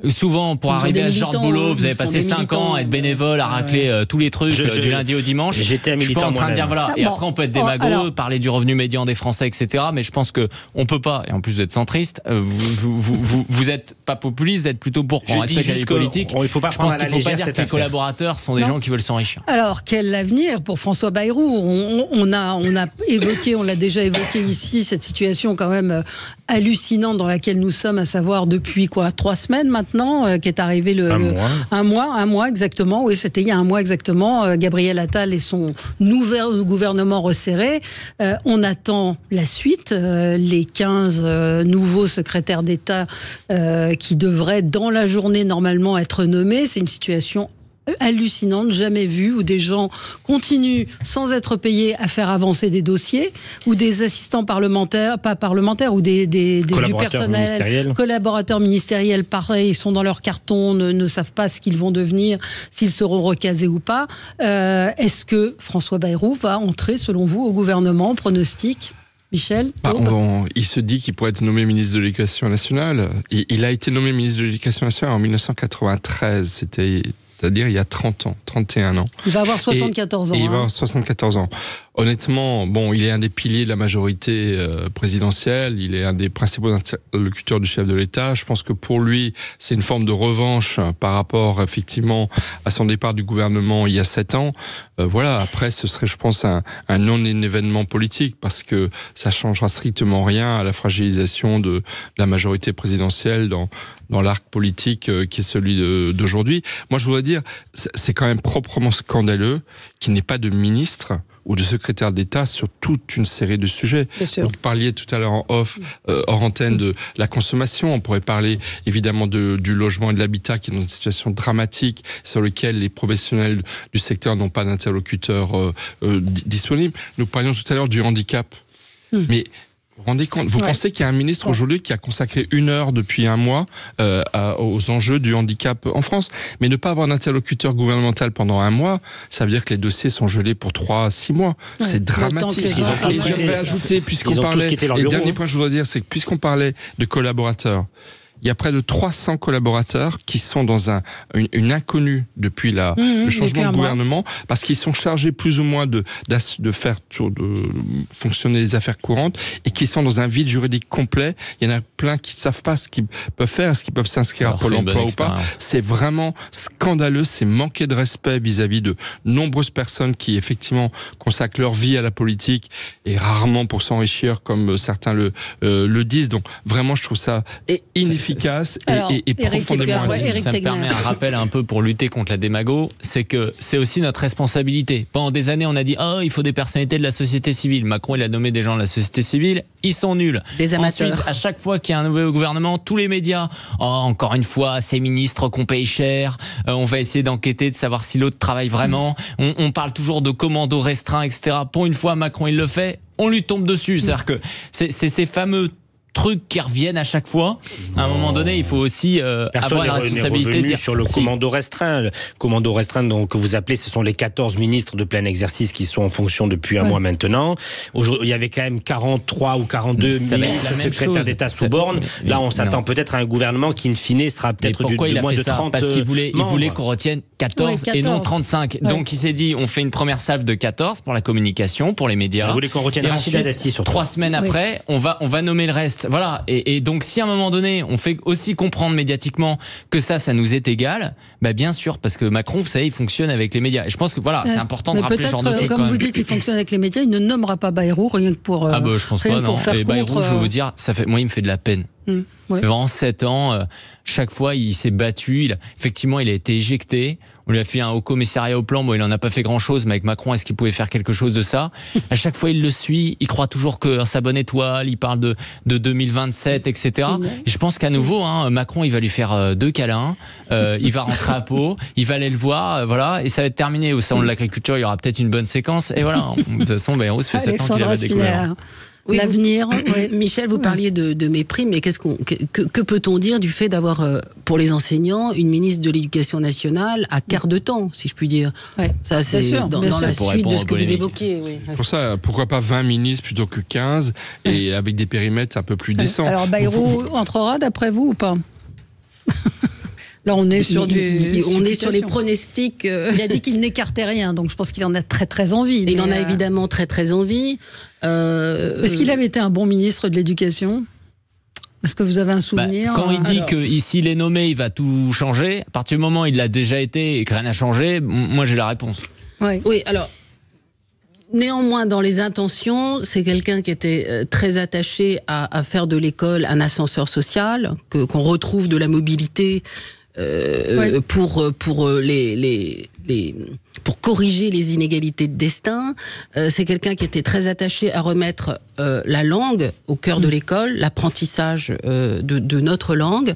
Souvent, pour arriver à ce genre de boulot, vous avez passé 5 ans à être bénévole, à racler tous les trucs du lundi au dimanche. J'étais un militant. Je suis pas en train de dire, voilà. Et après, on peut être démago, parler du revenu médian des Français, etc. Mais je pense que on peut pas, et en plus d'être centriste, vous êtes pas populiste, vous êtes plutôt pour qu'on respecte la vie politique. Il faut pas prendre à la légère cette affaire. Je pense qu'il faut pas dire que les collaborateurs sont des gens qui veulent s'enrichir. Alors, quel avenir pour François Bayrou? On a évoqué, on l'a déjà évoqué ici, cette situation quand même hallucinante dans laquelle nous sommes, à savoir depuis 3 semaines maintenant, qui est arrivé un mois exactement. Oui, c'était il y a un mois exactement. Gabriel Attal et son nouveau gouvernement resserré. On attend la suite. Les 15 nouveaux secrétaires d'État qui devraient dans la journée normalement être nommés. C'est une situation hallucinante, jamais vue, où des gens continuent sans être payés à faire avancer des dossiers, ou des assistants parlementaires, pas parlementaires, ou du personnel, collaborateurs ministériels, pareil, sont dans leur carton, ne savent pas ce qu'ils vont devenir, s'ils seront recasés ou pas. Est-ce que François Bayrou va entrer, selon vous, au gouvernement? Pronostic? Michel? Il se dit qu'il pourrait être nommé ministre de l'Éducation nationale. Il a été nommé ministre de l'Éducation nationale en 1993, c'est-à-dire il y a 31 ans. Il va avoir 74 ans. Il va avoir 74 ans. Honnêtement, il est un des piliers de la majorité présidentielle, il est un des principaux interlocuteurs du chef de l'État. Je pense que pour lui, c'est une forme de revanche par rapport effectivement à son départ du gouvernement il y a 7 ans. Après, ce serait, je pense, un non-événement politique, parce que ça changera strictement rien à la fragilisation de la majorité présidentielle dans l'arc politique qui est celui d'aujourd'hui. Moi, je voudrais dire, c'est quand même proprement scandaleux qu'il n'y ait pas de ministre ou de secrétaire d'État sur toute une série de sujets. Vous parliez tout à l'heure en off, hors antenne, de la consommation. On pourrait parler évidemment du logement et de l'habitat, qui est dans une situation dramatique, sur lequel les professionnels du secteur n'ont pas d'interlocuteurs disponibles. Nous parlions tout à l'heure du handicap. Mais vous vous rendez compte, pensez qu'il y a un ministre aujourd'hui qui a consacré 1 heure depuis un mois aux enjeux du handicap en France, mais ne pas avoir d'interlocuteur gouvernemental pendant 1 mois, ça veut dire que les dossiers sont gelés pour 3 à 6 mois. C'est dramatique. Le dernier point que je voudrais dire, c'est que puisqu'on parlait de collaborateurs, il y a près de 300 collaborateurs qui sont dans une inconnue depuis le changement de gouvernement, parce qu'ils sont chargés plus ou moins de faire fonctionner les affaires courantes, et qui sont dans un vide juridique complet. Il y en a plein qui ne savent pas ce qu'ils peuvent faire, est-ce qu'ils peuvent s'inscrire à Pôle emploi ou pas. C'est vraiment scandaleux, c'est manquer de respect vis-à-vis de nombreuses personnes qui effectivement consacrent leur vie à la politique et rarement pour s'enrichir comme certains le disent. Donc vraiment, je trouve ça inefficace et profondément indigne. Ça me permet un rappel un peu pour lutter contre la démago, c'est que c'est aussi notre responsabilité. Pendant des années, on a dit il faut des personnalités de la société civile. Macron, il a nommé des gens de la société civile, ils sont nuls. Des amateurs. Ensuite, à chaque fois qu'il y a un nouveau gouvernement, tous les médias, encore une fois, ces ministres qu'on paye cher, on va essayer d'enquêter, de savoir si l'autre travaille vraiment. On parle toujours de commando restreint, etc. Pour une fois, Macron, il le fait, on lui tombe dessus. C'est-à-dire que c'est ces fameux trucs qui reviennent à chaque fois. À un moment donné, il faut aussi avoir la responsabilité de dire sur le commando restreint. Le commando restreint donc, que vous appelez, ce sont les 14 ministres de plein exercice qui sont en fonction depuis un mois maintenant. Il y avait quand même 43 ou 42 ministres secrétaires d'État sous borne. Là, on s'attend peut-être à un gouvernement qui, in fine, sera peut-être de moins de 30 Parce qu'il voulait qu'on retienne 14 et non 35. Ouais. Donc, il s'est dit, on fait une première salve de 14 pour la communication, pour les médias. Il voulait qu'on retienne Rachida Dati sur 3 semaines après, on va nommer le reste. Voilà. Et donc, si à un moment donné, on fait aussi comprendre médiatiquement que ça nous est égal, bien sûr, parce que Macron, vous savez, il fonctionne avec les médias. Et je pense que c'est important de rappeler ce genre de trucs. Comme vous dites, il fonctionne avec les médias, il ne nommera pas Bayrou, rien que pour. Je pense pas, non. Et Bayrou, je veux vous dire, moi, il me fait de la peine. Pendant 7 ans, chaque fois, il s'est battu. Effectivement, il a été éjecté. On lui a fait un haut commissariat au plan. Bon, il en a pas fait grand-chose, mais avec Macron, est-ce qu'il pouvait faire quelque chose de ça? À chaque fois, il le suit. Il croit toujours que sa bonne étoile. Il parle de 2027, etc. Et je pense qu'à nouveau, Macron, il va lui faire 2 câlins. Il va rentrer à Pau. Il va aller le voir. Voilà. Et ça va être terminé. Au salon de l'agriculture, il y aura peut-être une bonne séquence. Et voilà. De toute façon, Bayrou, ça fait 7 ans qu'il avait découvert. L'avenir. Michel, vous parliez de mépris, mais que peut-on dire du fait d'avoir, pour les enseignants, une ministre de l'Éducation nationale à quart de temps, si je puis dire. Ça, c'est dans la suite de ce que vous évoquiez. Pour ça, pourquoi pas 20 ministres plutôt que 15 et avec des périmètres un peu plus décents. Alors, Bayrou entrera d'après vous ou pas? Là, on est sur sur les pronostics. Il a dit qu'il n'écartait rien, donc je pense qu'il en a très très envie. Il en a évidemment très très envie. Est-ce qu'il avait été un bon ministre de l'Éducation? Est-ce que vous avez un souvenir? Quand il dit que s'il est nommé, il va tout changer, à partir du moment où il l'a déjà été et que rien n'a changé, moi j'ai la réponse. Oui, alors. Néanmoins, dans les intentions, c'est quelqu'un qui était très attaché à faire de l'école un ascenseur social, qu'on retrouve de la mobilité pour corriger les inégalités de destin. C'est quelqu'un qui était très attaché à remettre la langue au cœur de l'école, l'apprentissage de notre langue.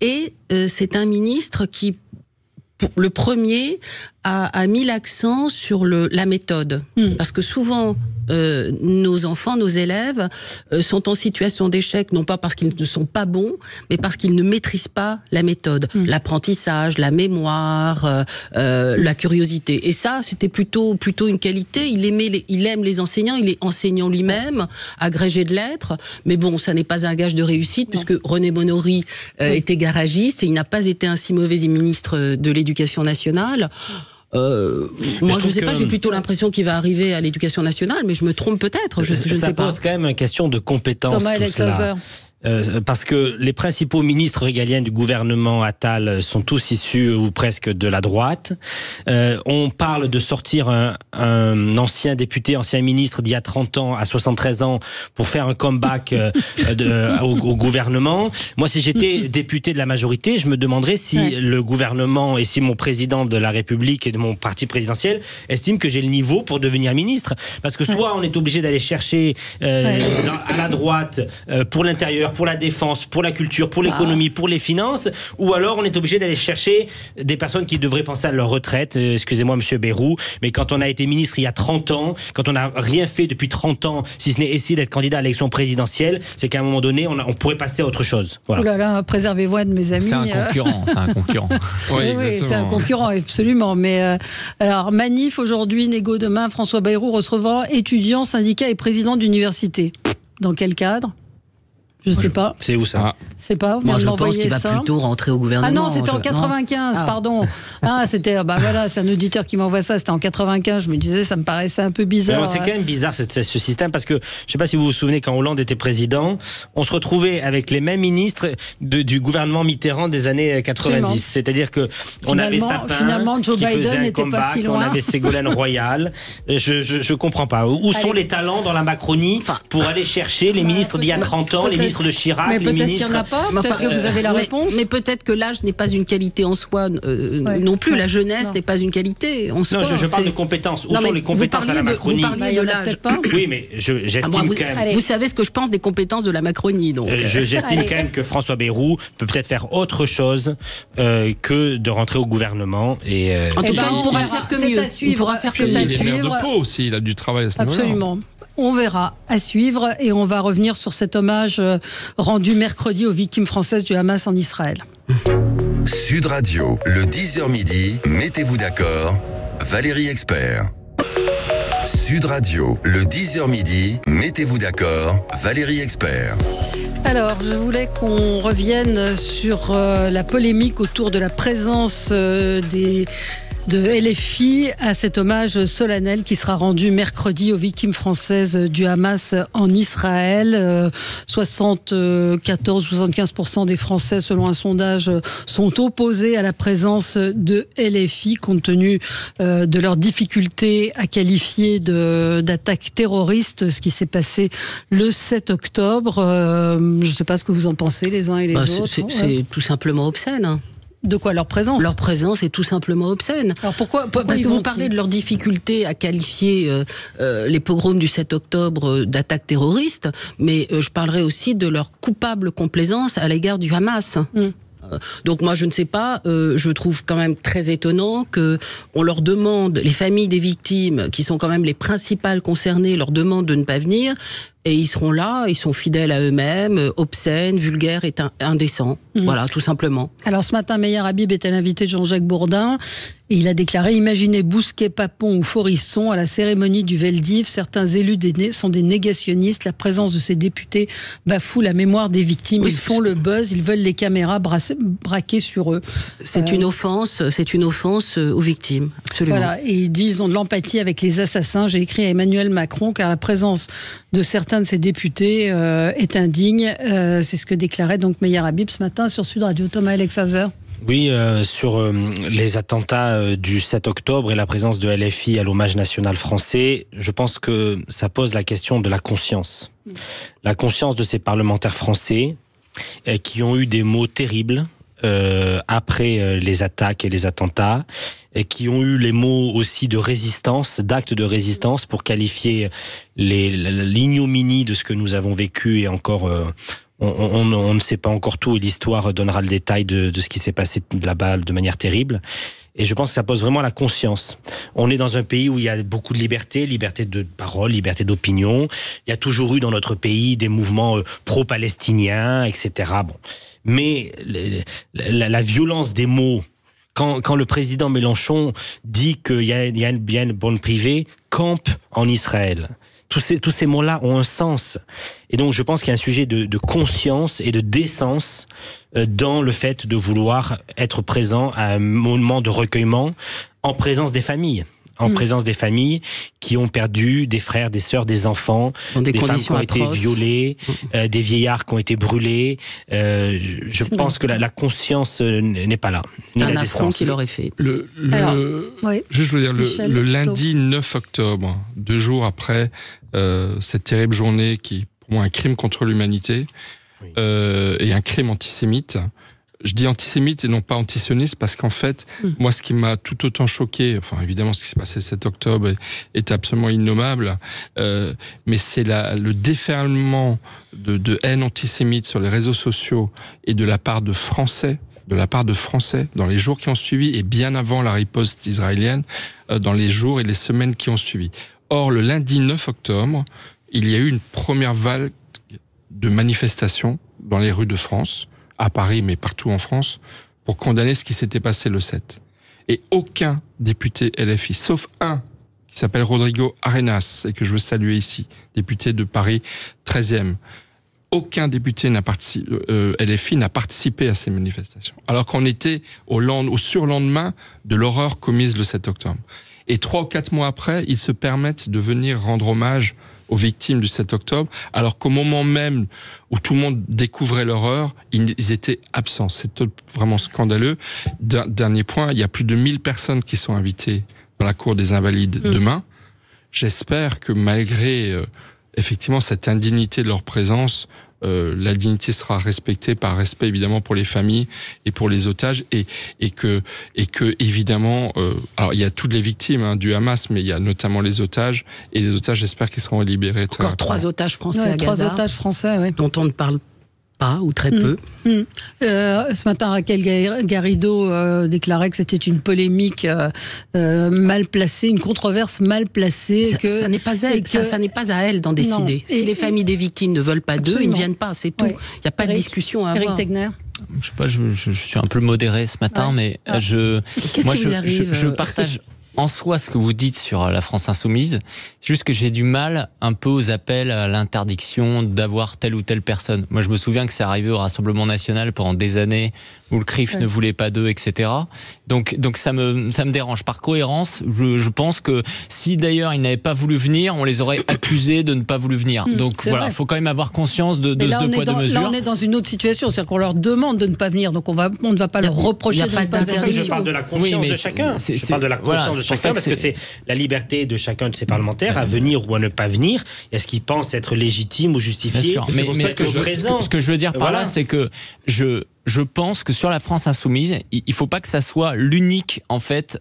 Et c'est un ministre qui, le premier, a mis l'accent sur la méthode. Parce que souvent, nos enfants, nos élèves, sont en situation d'échec, non pas parce qu'ils ne sont pas bons, mais parce qu'ils ne maîtrisent pas la méthode. L'apprentissage, la mémoire, la curiosité. Et ça, c'était plutôt une qualité. Il aime les enseignants, il est enseignant lui-même, agrégé de lettres. Mais bon, ça n'est pas un gage de réussite, puisque René Monory était garagiste et il n'a pas été un si mauvais ministre de l'Éducation nationale. Moi, je ne sais pas, j'ai plutôt l'impression qu'il va arriver à l'Éducation nationale, mais je me trompe peut-être, je ne sais pas. Ça pose quand même une question de compétence, Thomas tout cela. Parce que les principaux ministres régaliens du gouvernement Attal sont tous issus ou presque de la droite. On parle de sortir un ancien député, ancien ministre d'il y a 30 ans à 73 ans pour faire un comeback au gouvernement. Moi, si j'étais député de la majorité, je me demanderais si le gouvernement et si mon président de la République et de mon parti présidentiel estime que j'ai le niveau pour devenir ministre. Parce que soit on est obligé d'aller chercher à la droite pour l'intérieur, pour la défense, pour la culture, pour l'économie, pour les finances, ou alors on est obligé d'aller chercher des personnes qui devraient penser à leur retraite. Excusez-moi, monsieur Bayrou, mais quand on a été ministre il y a 30 ans, quand on n'a rien fait depuis 30 ans, si ce n'est essayer d'être candidat à l'élection présidentielle, c'est qu'à un moment donné, on pourrait passer à autre chose. Voilà. Oh là là, préservez-vous de mes amis. C'est un concurrent, c'est un concurrent. Oui, c'est un concurrent, absolument. Mais alors, manif aujourd'hui, négo demain, François Bayrou recevra étudiants, syndicats et présidents d'université. Dans quel cadre? Je ne sais pas. C'est où ça? C'est pas. Moi, je pense qu'il va plutôt rentrer au gouvernement. Ah non, c'était en 95, pardon. C'était, voilà, c'est un auditeur qui m'envoie ça. C'était en 95. Je me disais, ça me paraissait un peu bizarre. C'est quand même bizarre ce système parce que je sais pas si vous vous souvenez quand Hollande était président, on se retrouvait avec les mêmes ministres du gouvernement Mitterrand des années 90. C'est-à-dire que on avait Sapin, finalement, Joe qui Biden faisait un n'était comeback, pas si loin. on avait Ségolène Royal. Je comprends pas. Où sont les talents dans la Macronie pour aller chercher les ministres d'il y a 30 ans, les ministres de Chirac, mais les peut-être ministres. qu'il n'y en a pas. Peut-être que vous avez la réponse. Mais peut-être que l'âge n'est pas une qualité en soi non plus. La jeunesse n'est pas une qualité en soi. Non, je parle de compétences. Où sont les compétences à la Macronie? Vous parliez de l'âge. Oui, mais j'estime quand même. Vous savez ce que je pense des compétences de la Macronie, donc. J'estime quand même que François Bayrou peut peut-être faire autre chose que de rentrer au gouvernement. En tout cas, il pourra faire que mieux. Il pourra faire que mieux. Il est maire de Pau aussi, il a du travail à ce niveau-là. Absolument. On verra, à suivre, et on va revenir sur cet hommage rendu mercredi aux victimes françaises du Hamas en Israël. Sud Radio, le 10h midi, mettez-vous d'accord, Valérie Expert. Sud Radio, le 10h midi, mettez-vous d'accord, Valérie Expert. Alors, je voulais qu'on revienne sur la polémique autour de la présence de LFI à cet hommage solennel qui sera rendu mercredi aux victimes françaises du Hamas en Israël. 74-75% des Français, selon un sondage, sont opposés à la présence de LFI compte tenu de leur difficulté à qualifier d'attaque terroriste, ce qui s'est passé le 7 octobre. Je ne sais pas ce que vous en pensez les uns et les autres. C'est tout simplement obscène. De quoi, leur présence? Leur présence est tout simplement obscène. Alors pourquoi Parce que vous parlez de leur difficulté à qualifier les pogroms du 7 octobre d'attaque terroriste, mais je parlerai aussi de leur coupable complaisance à l'égard du Hamas. Donc moi je ne sais pas, je trouve quand même très étonnant que on leur demande, les familles des victimes qui sont quand même les principales concernées, leur demandent de ne pas venir. Et ils seront là, ils sont fidèles à eux-mêmes, obscènes, vulgaires et indécents. Voilà, tout simplement. Alors ce matin, Meyer Habib était l'invité de Jean-Jacques Bourdin. Et il a déclaré « Imaginez Bousquet, Papon ou Forisson à la cérémonie du Veldiv. Certains élus sont des négationnistes. La présence de ces députés bafoue la mémoire des victimes. Ils font le buzz, ils veulent les caméras braquées sur eux. » C'est une offense aux victimes, absolument. Voilà, et il dit ils ont de l'empathie avec les assassins. J'ai écrit à Emmanuel Macron car la présence de certains de ces députés est indigne. C'est ce que déclarait donc Meyer Habib ce matin sur Sud Radio. Thomas Alexhauser. Oui, sur les attentats du 7 octobre et la présence de LFI à l'hommage national français, je pense que ça pose la question de la conscience. La conscience de ces parlementaires français qui ont eu des mots terribles après les attaques et les attentats, et qui ont eu les mots aussi de résistance, d'actes de résistance pour qualifier l'ignominie de ce que nous avons vécu et encore... On ne sait pas encore tout et l'histoire donnera le détail de ce qui s'est passé là-bas de manière terrible. Et je pense que ça pose vraiment la conscience. On est dans un pays où il y a beaucoup de liberté de parole, liberté d'opinion. Il y a toujours eu dans notre pays des mouvements pro-palestiniens, etc. Bon. Mais la violence des mots, quand le président Mélenchon dit qu'il y a une bande privée, campe en Israël. Tous ces mots-là ont un sens. Et donc, je pense qu'il y a un sujet de conscience et de décence dans le fait de vouloir être présent à un moment de recueillement en présence des familles. En présence des familles qui ont perdu des frères, des sœurs, des enfants, des femmes qui ont été violées, des vieillards qui ont été brûlés. Je pense que la conscience n'est pas là. C'est un affront qu'il aurait fait. Je veux dire, le lundi 9 octobre, 2 jours après cette terrible journée qui est pour moi un crime contre l'humanité et un crime antisémite. Je dis antisémite et non pas antisioniste parce qu'en fait, moi, ce qui m'a tout autant choqué, enfin évidemment, ce qui s'est passé le 7 octobre est absolument innommable, mais c'est le déferlement de haine antisémite sur les réseaux sociaux et de la part de Français dans les jours qui ont suivi et bien avant la riposte israélienne, dans les jours et les semaines qui ont suivi. Or, le lundi 9 octobre, il y a eu une première vague de manifestations dans les rues de France, à Paris, mais partout en France, pour condamner ce qui s'était passé le 7. Et aucun député LFI, sauf un, qui s'appelle Rodrigo Arenas, et que je veux saluer ici, député de Paris 13e, aucun député LFI n'a participé à ces manifestations. Alors qu'on était au surlendemain de l'horreur commise le 7 octobre. Et 3 ou 4 mois après, ils se permettent de venir rendre hommage aux victimes du 7 octobre, alors qu'au moment même où tout le monde découvrait l'horreur, ils étaient absents. C'est vraiment scandaleux. Dernier point, il y a plus de 1000 personnes qui sont invitées dans la cour des Invalides demain. J'espère que malgré effectivement cette indignité de leur présence, la dignité sera respectée par respect évidemment pour les familles et pour les otages et que évidemment alors il y a toutes les victimes du Hamas, mais il y a notamment les otages, et les otages, j'espère qu'ils seront libérés très rapidement. 3 otages français à Gaza, 3 otages français, oui, dont on ne parle pas ou très peu. Ce matin, Raquel Garrido déclarait que c'était une polémique mal placée, une controverse mal placée. Ça n'est pas elle, ça n'est pas à elle d'en décider. Si les familles des victimes ne veulent pas d'eux, ils ne viennent pas, c'est tout. Il n'y a pas de discussion à avoir. Éric Tegner. Je sais pas, je suis un peu modéré ce matin, mais je partage en soi ce que vous dites sur la France Insoumise. C'est juste que j'ai du mal un peu aux appels à l'interdiction d'avoir telle ou telle personne. Moi, je me souviens que c'est arrivé au Rassemblement National pendant des années où le CRIF ne voulait pas d'eux, etc. Donc ça me dérange. Par cohérence, je pense que si d'ailleurs ils n'avaient pas voulu venir, on les aurait accusés de ne pas voulu venir. Donc voilà, il faut quand même avoir conscience de ce deux poids, deux mesures. Là, on est dans une autre situation, c'est-à-dire qu'on leur demande de ne pas venir, donc on ne va pas leur reprocher de ne pas venir. Je parle de la conscience de chacun. Je parle de la conscience de chacun, parce que c'est la liberté de chacun de ses parlementaires à venir ou à ne pas venir. Est-ce qu'ils pensent être légitimes ou justifiés? Mais ce que je veux dire par là, c'est que je pense que sur la France Insoumise, il faut pas que ça soit l'unique, en fait,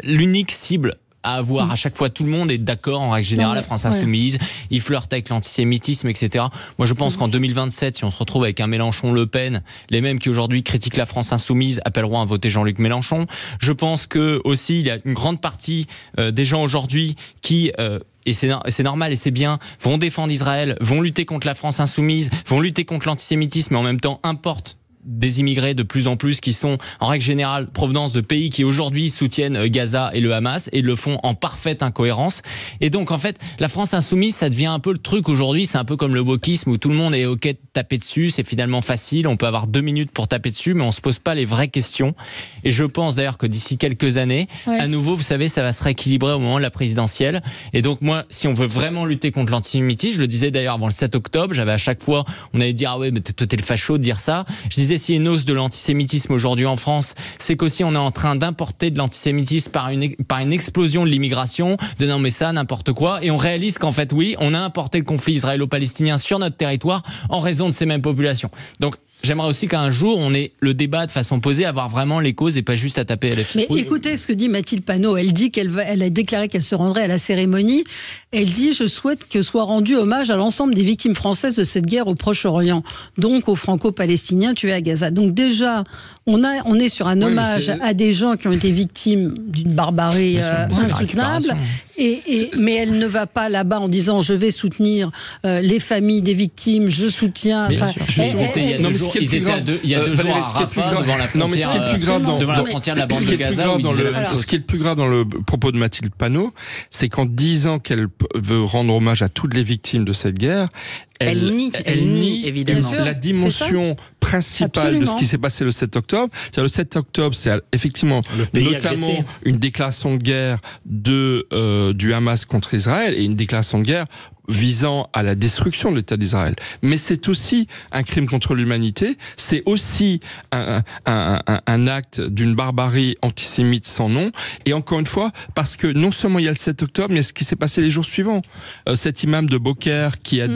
l'unique cible à avoir. À chaque fois, tout le monde est d'accord en règle générale. La France Insoumise, ils flirtent avec l'antisémitisme, etc. Moi, je pense qu'en 2027, si on se retrouve avec un Mélenchon-Le Pen, les mêmes qui aujourd'hui critiquent la France Insoumise appelleront à voter Jean-Luc Mélenchon. Je pense que aussi, il y a une grande partie des gens aujourd'hui qui et c'est normal et c'est bien, vont défendre Israël, vont lutter contre la France Insoumise, vont lutter contre l'antisémitisme, mais en même temps importent des immigrés de plus en plus qui sont en règle générale provenance de pays qui aujourd'hui soutiennent Gaza et le Hamas et le font en parfaite incohérence. Et donc en fait la France Insoumise, ça devient un peu le truc aujourd'hui, c'est un peu comme le wokisme où tout le monde est ok de taper dessus, c'est finalement facile, on peut avoir 2 minutes pour taper dessus mais on se pose pas les vraies questions. Et je pense d'ailleurs que d'ici quelques années, à nouveau, vous savez, ça va se rééquilibrer au moment de la présidentielle. Et donc moi, si on veut vraiment lutter contre l'antisémitisme, je le disais d'ailleurs avant le 7 octobre, j'avais à chaque fois, on allait dire ah ouais mais toi t'es le facho de dire ça. Je disais s'il y a une hausse de l'antisémitisme aujourd'hui en France, c'est qu'aussi on est en train d'importer de l'antisémitisme par une explosion de l'immigration, de non mais ça n'importe quoi, et on réalise qu'en fait oui, on a importé le conflit israélo-palestinien sur notre territoire en raison de ces mêmes populations. Donc j'aimerais aussi qu'un jour on ait le débat de façon posée, avoir vraiment les causes et pas juste à taper LFI. Mais écoutez ce que dit Mathilde Panot. Elle dit elle a déclaré qu'elle se rendrait à la cérémonie. Elle dit je souhaite que soit rendu hommage à l'ensemble des victimes françaises de cette guerre au Proche-Orient, donc aux Franco-Palestiniens tués à Gaza. Donc déjà on est sur un hommage à des gens qui ont été victimes d'une barbarie insoutenable. Mais elle ne va pas là-bas en disant je vais soutenir les familles des victimes, je soutiens. Il y a 2 jours à Rafah devant la frontière de la bande de Gaza. Ce qui est le plus grave dans le propos de Mathilde Panot, c'est qu'en disant qu'elle veut rendre hommage à toutes les victimes de cette guerre, elle nie évidemment la dimension principale de ce qui s'est passé le 7 octobre. C'est-à-dire le 7 octobre, c'est effectivement notamment une déclaration de guerre du Hamas contre Israël et une déclaration de guerre visant à la destruction de l'État d'Israël. Mais c'est aussi un crime contre l'humanité, c'est aussi un acte d'une barbarie antisémite sans nom, et encore une fois, parce que non seulement il y a le 7 octobre, mais il y a ce qui s'est passé les jours suivants. Cet imam de Beaucaire qui a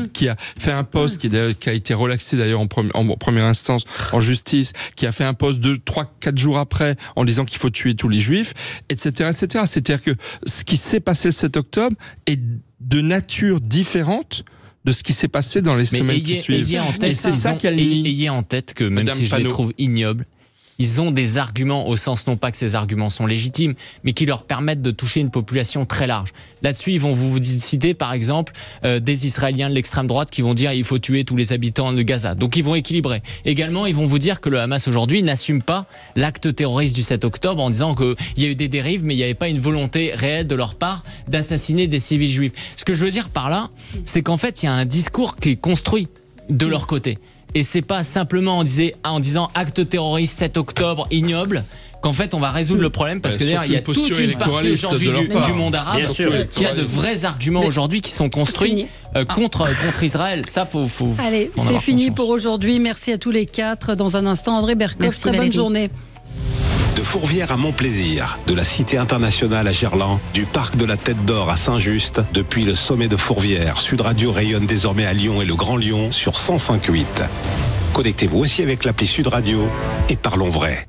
fait un poste, qui a été relaxé d'ailleurs en première instance en justice, qui a fait un poste 2, 3, 4 jours après en disant qu'il faut tuer tous les juifs, etc., etc. C'est-à-dire que ce qui s'est passé le 7 octobre est de nature différente de ce qui s'est passé dans les semaines qui suivent. Et c'est ça qu'elle nie. Ayez en tête que même si je les trouve ignobles, ils ont des arguments, au sens non pas que ces arguments sont légitimes, mais qui leur permettent de toucher une population très large. Là-dessus, ils vont vous citer par exemple des Israéliens de l'extrême droite qui vont dire il faut tuer tous les habitants de Gaza. Donc ils vont équilibrer. Également, ils vont vous dire que le Hamas aujourd'hui n'assume pas l'acte terroriste du 7 octobre en disant qu'il y a eu des dérives, mais il n'y avait pas une volonté réelle de leur part d'assassiner des civils juifs. Ce que je veux dire par là, c'est qu'en fait, il y a un discours qui est construit. de leur côté. Et c'est pas simplement en disant acte terroriste 7 octobre ignoble qu'en fait on va résoudre le problème, parce que d'ailleurs il y a toute une partie aujourd'hui du monde arabe qui a de vrais arguments aujourd'hui qui sont construits contre Israël. Ça faut Allez, c'est fini pour aujourd'hui. Merci à tous les 4. Dans un instant, André Berkoff, très bonne journée. De Fourvière à Montplaisir, de la Cité internationale à Gerland, du parc de la Tête d'Or à Saint-Just, depuis le sommet de Fourvière, Sud Radio rayonne désormais à Lyon et le Grand Lyon sur 105.8. Connectez-vous aussi avec l'appli Sud Radio et parlons vrai.